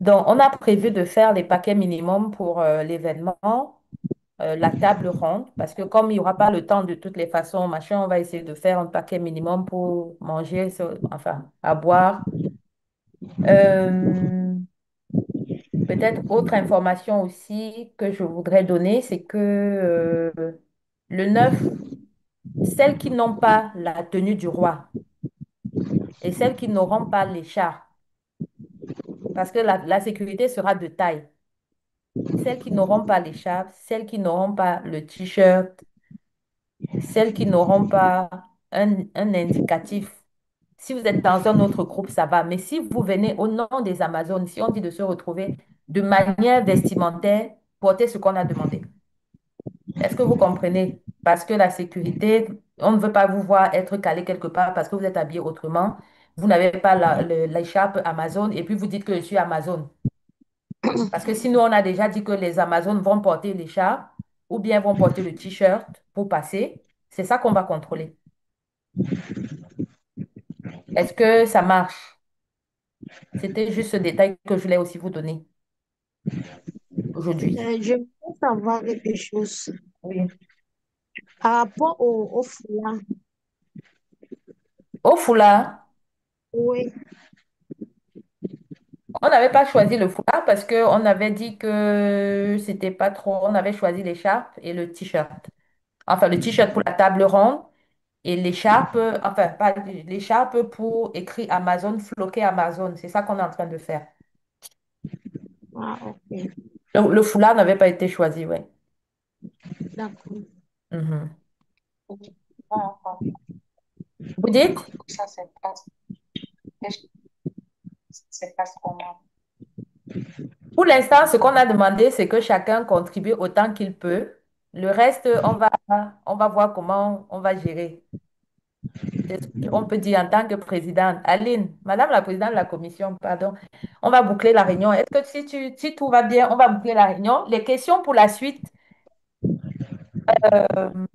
S2: Donc, on a prévu de faire les paquets minimum pour l'événement. La table ronde, parce que comme il n'y aura pas le temps de toutes les façons, machin, on va essayer de faire un paquet minimum pour manger, enfin, à boire. Euh, Peut-être autre information aussi que je voudrais donner, c'est que le 9, celles qui n'ont pas la tenue du roi et celles qui n'auront pas l'écharpe, parce que la sécurité sera de taille. Celles qui n'auront pas l'écharpe, celles qui n'auront pas le t-shirt, celles qui n'auront pas un indicatif. Si vous êtes dans un autre groupe, ça va. Mais si vous venez au nom des Amazones, si on dit de se retrouver de manière vestimentaire, porter ce qu'on a demandé. Est-ce que vous comprenez? Parce que la sécurité, on ne veut pas vous voir être calé quelque part parce que vous êtes habillé autrement. Vous n'avez pas l'écharpe Amazon et puis vous dites que je suis Amazon. Parce que sinon, on a déjà dit que les Amazones vont porter l'écharpe ou bien vont porter le t-shirt pour passer. C'est ça qu'on va contrôler. Est-ce que ça marche? C'était juste ce détail que je voulais aussi vous donner aujourd'hui.
S10: Je veux savoir quelque chose
S2: Oui.
S10: par rapport au foulard.
S2: Au foulard,
S10: Oui,
S2: on n'avait pas choisi le foulard parce qu'on avait dit que c'était pas trop. On avait choisi l'écharpe et le t-shirt. Enfin, le t-shirt pour la table ronde et l'écharpe, enfin, pas l'écharpe pour écrire Amazon, floqué Amazon. C'est ça qu'on est en train de faire.
S10: ah, ok,
S2: Le foulard n'avait pas été choisi, oui.
S10: d'accord.
S2: Mhm. Vous dites?
S11: Ça se passe comment?
S2: Pour l'instant, ce qu'on a demandé, c'est que chacun contribue autant qu'il peut. Le reste, on va voir comment on va gérer. C'est ce qu'on peut dire en tant que présidente. Aline, Madame la présidente de la commission, pardon, on va boucler la réunion. Est-ce que si tout va bien, on va boucler la réunion? Les questions pour la suite, euh,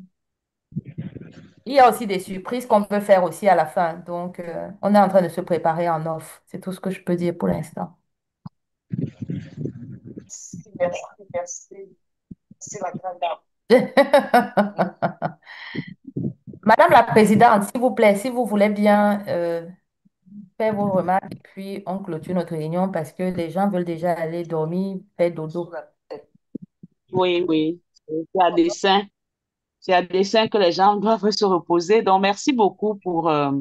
S2: il y a aussi des surprises qu'on peut faire aussi à la fin. Donc, on est en train de se préparer en off. C'est tout ce que je peux dire pour l'instant.
S11: Merci, merci. C'est la grande dame.
S2: Madame la présidente, s'il vous plaît, si vous voulez bien faire vos remarques, et puis on clôture notre réunion parce que les gens veulent déjà aller dormir, faire dodo.
S8: Oui, oui. C'est à dessein. C'est à dessein que les gens doivent se reposer. Donc, merci beaucoup pour la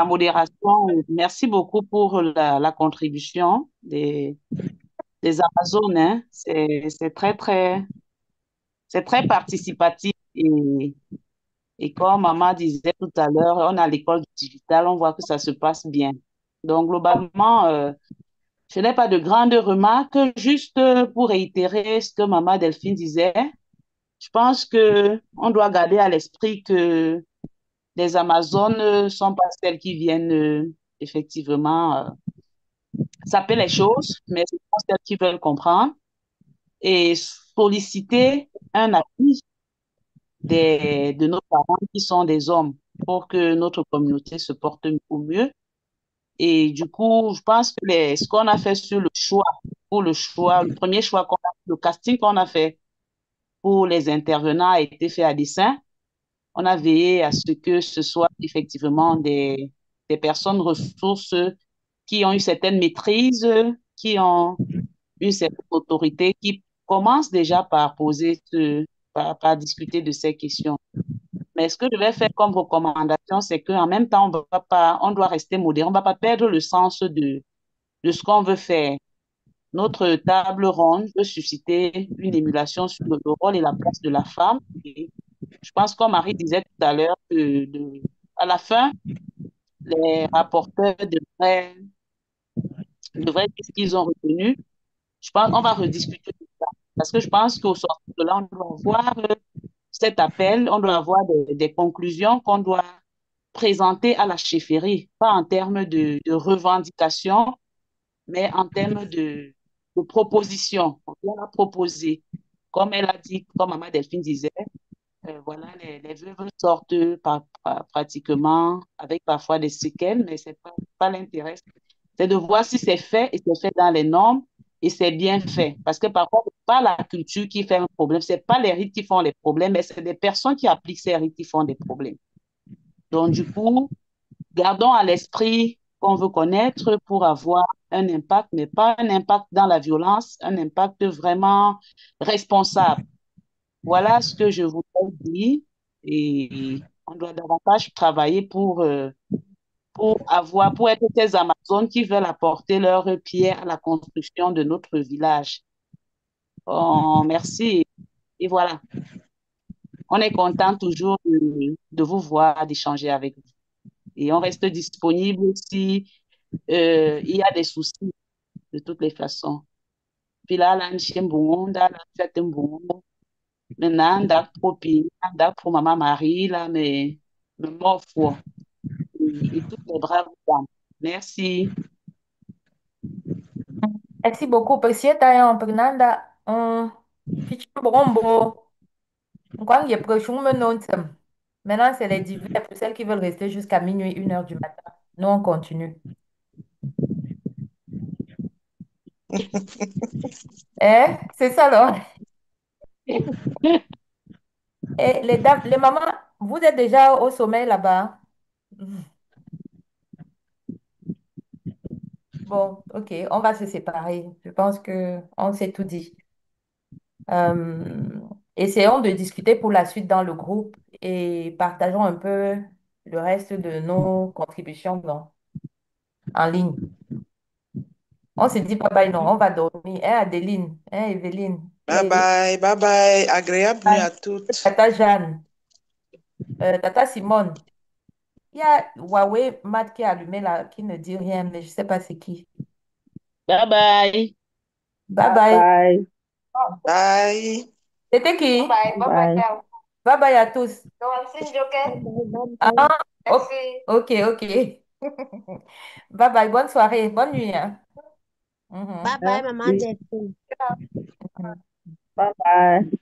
S8: modération. Merci beaucoup pour la contribution des Amazones, hein. C'est très participatif et comme maman disait tout à l'heure, on est à l'école du digital, on voit que ça se passe bien. Donc, globalement, je n'ai pas de grandes remarques, juste pour réitérer ce que maman Delphine disait. Je pense que on doit garder à l'esprit que les Amazones ne sont pas celles qui viennent effectivement saper les choses, mais ce sont celles qui veulent comprendre et solliciter un appui de nos parents qui sont des hommes pour que notre communauté se porte au mieux. Et du coup, je pense que ce qu'on a fait sur le choix, le premier choix le casting qu'on a fait pour les intervenants a été fait à dessein. On a veillé à ce que ce soit effectivement des personnes ressources qui ont une certaine maîtrise, qui ont une certaine autorité, qui commencent déjà par par discuter de ces questions. Mais ce que je vais faire comme recommandation, c'est qu'en même temps, on doit rester modéré, on ne va pas perdre le sens de ce qu'on veut faire. Notre table ronde veut susciter une émulation sur le rôle et la place de la femme. Et je pense, comme Marie disait tout à l'heure, à la fin, les rapporteurs devraient dire ce qu'ils ont retenu. Je pense qu'on va rediscuter de ça. Parce que je pense qu'au sortir de là, on doit avoir cet appel, on doit avoir des conclusions qu'on doit présenter à la chefferie, pas en termes de revendications, mais en termes de propositions. On doit la proposer. Comme elle a dit, comme Maman Delphine disait, voilà, les veuves sortent pratiquement avec parfois des séquelles, mais ce n'est pas l'intérêt. C'est de voir si c'est fait et c'est fait dans les normes et c'est bien fait. Parce que parfois, ce n'est pas la culture qui fait un problème, ce n'est pas les rites qui font les problèmes, mais c'est des personnes qui appliquent ces rites qui font des problèmes. Donc, du coup, gardons à l'esprit qu'on veut connaître pour avoir un impact, mais pas un impact dans la violence, un impact vraiment responsable. Voilà ce que je voudrais dire et on doit davantage travailler pour être ces Amazones qui veulent apporter leur pierre à la construction de notre village. Oh, merci. Et voilà, on est content toujours de vous voir, d'échanger avec vous. Et on reste disponible si il y a des soucis de de toutes les façons. Puis là, là, chez Mbongo, là, c'est Mbongo. Maintenant, là, pour là, pour Maman Marie, là, mais m'offre. Et toutes les braves dames. Merci.
S2: Merci beaucoup. Presieta yon Fernanda. Fichu Brombo. Quand il est prochain, maintenant, c'est les divers pour celles qui veulent rester jusqu'à minuit, 1 heure du matin. Nous, on continue. C'est ça, alors. Et les dames, les mamans, vous êtes déjà au sommet là-bas? Bon, ok, on va se séparer. Je pense que on s'est tout dit. Euh, Essayons de discuter pour la suite dans le groupe et partageons un peu le reste de nos contributions en ligne. On se dit bye bye, non, on va dormir. Hein, Adeline, hein, Evelyne.
S6: Bye bye, bye bye. Agréable nuit à toutes.
S2: Tata Jeanne, Tata Simone. Il y a Huawei Matt qui est allumé là, qui ne dit rien, mais je ne sais pas c'est qui.
S8: Bye bye.
S2: Bye bye.
S6: Bye.
S2: C'était qui?
S11: Bye bye.
S2: Bye bye à tous.
S11: Joker.
S2: Ah,
S11: Merci.
S2: ok, ok. Bye bye, bonne soirée, bonne nuit. Hein.
S10: Bye bye, maman Delphine.
S3: Bye bye.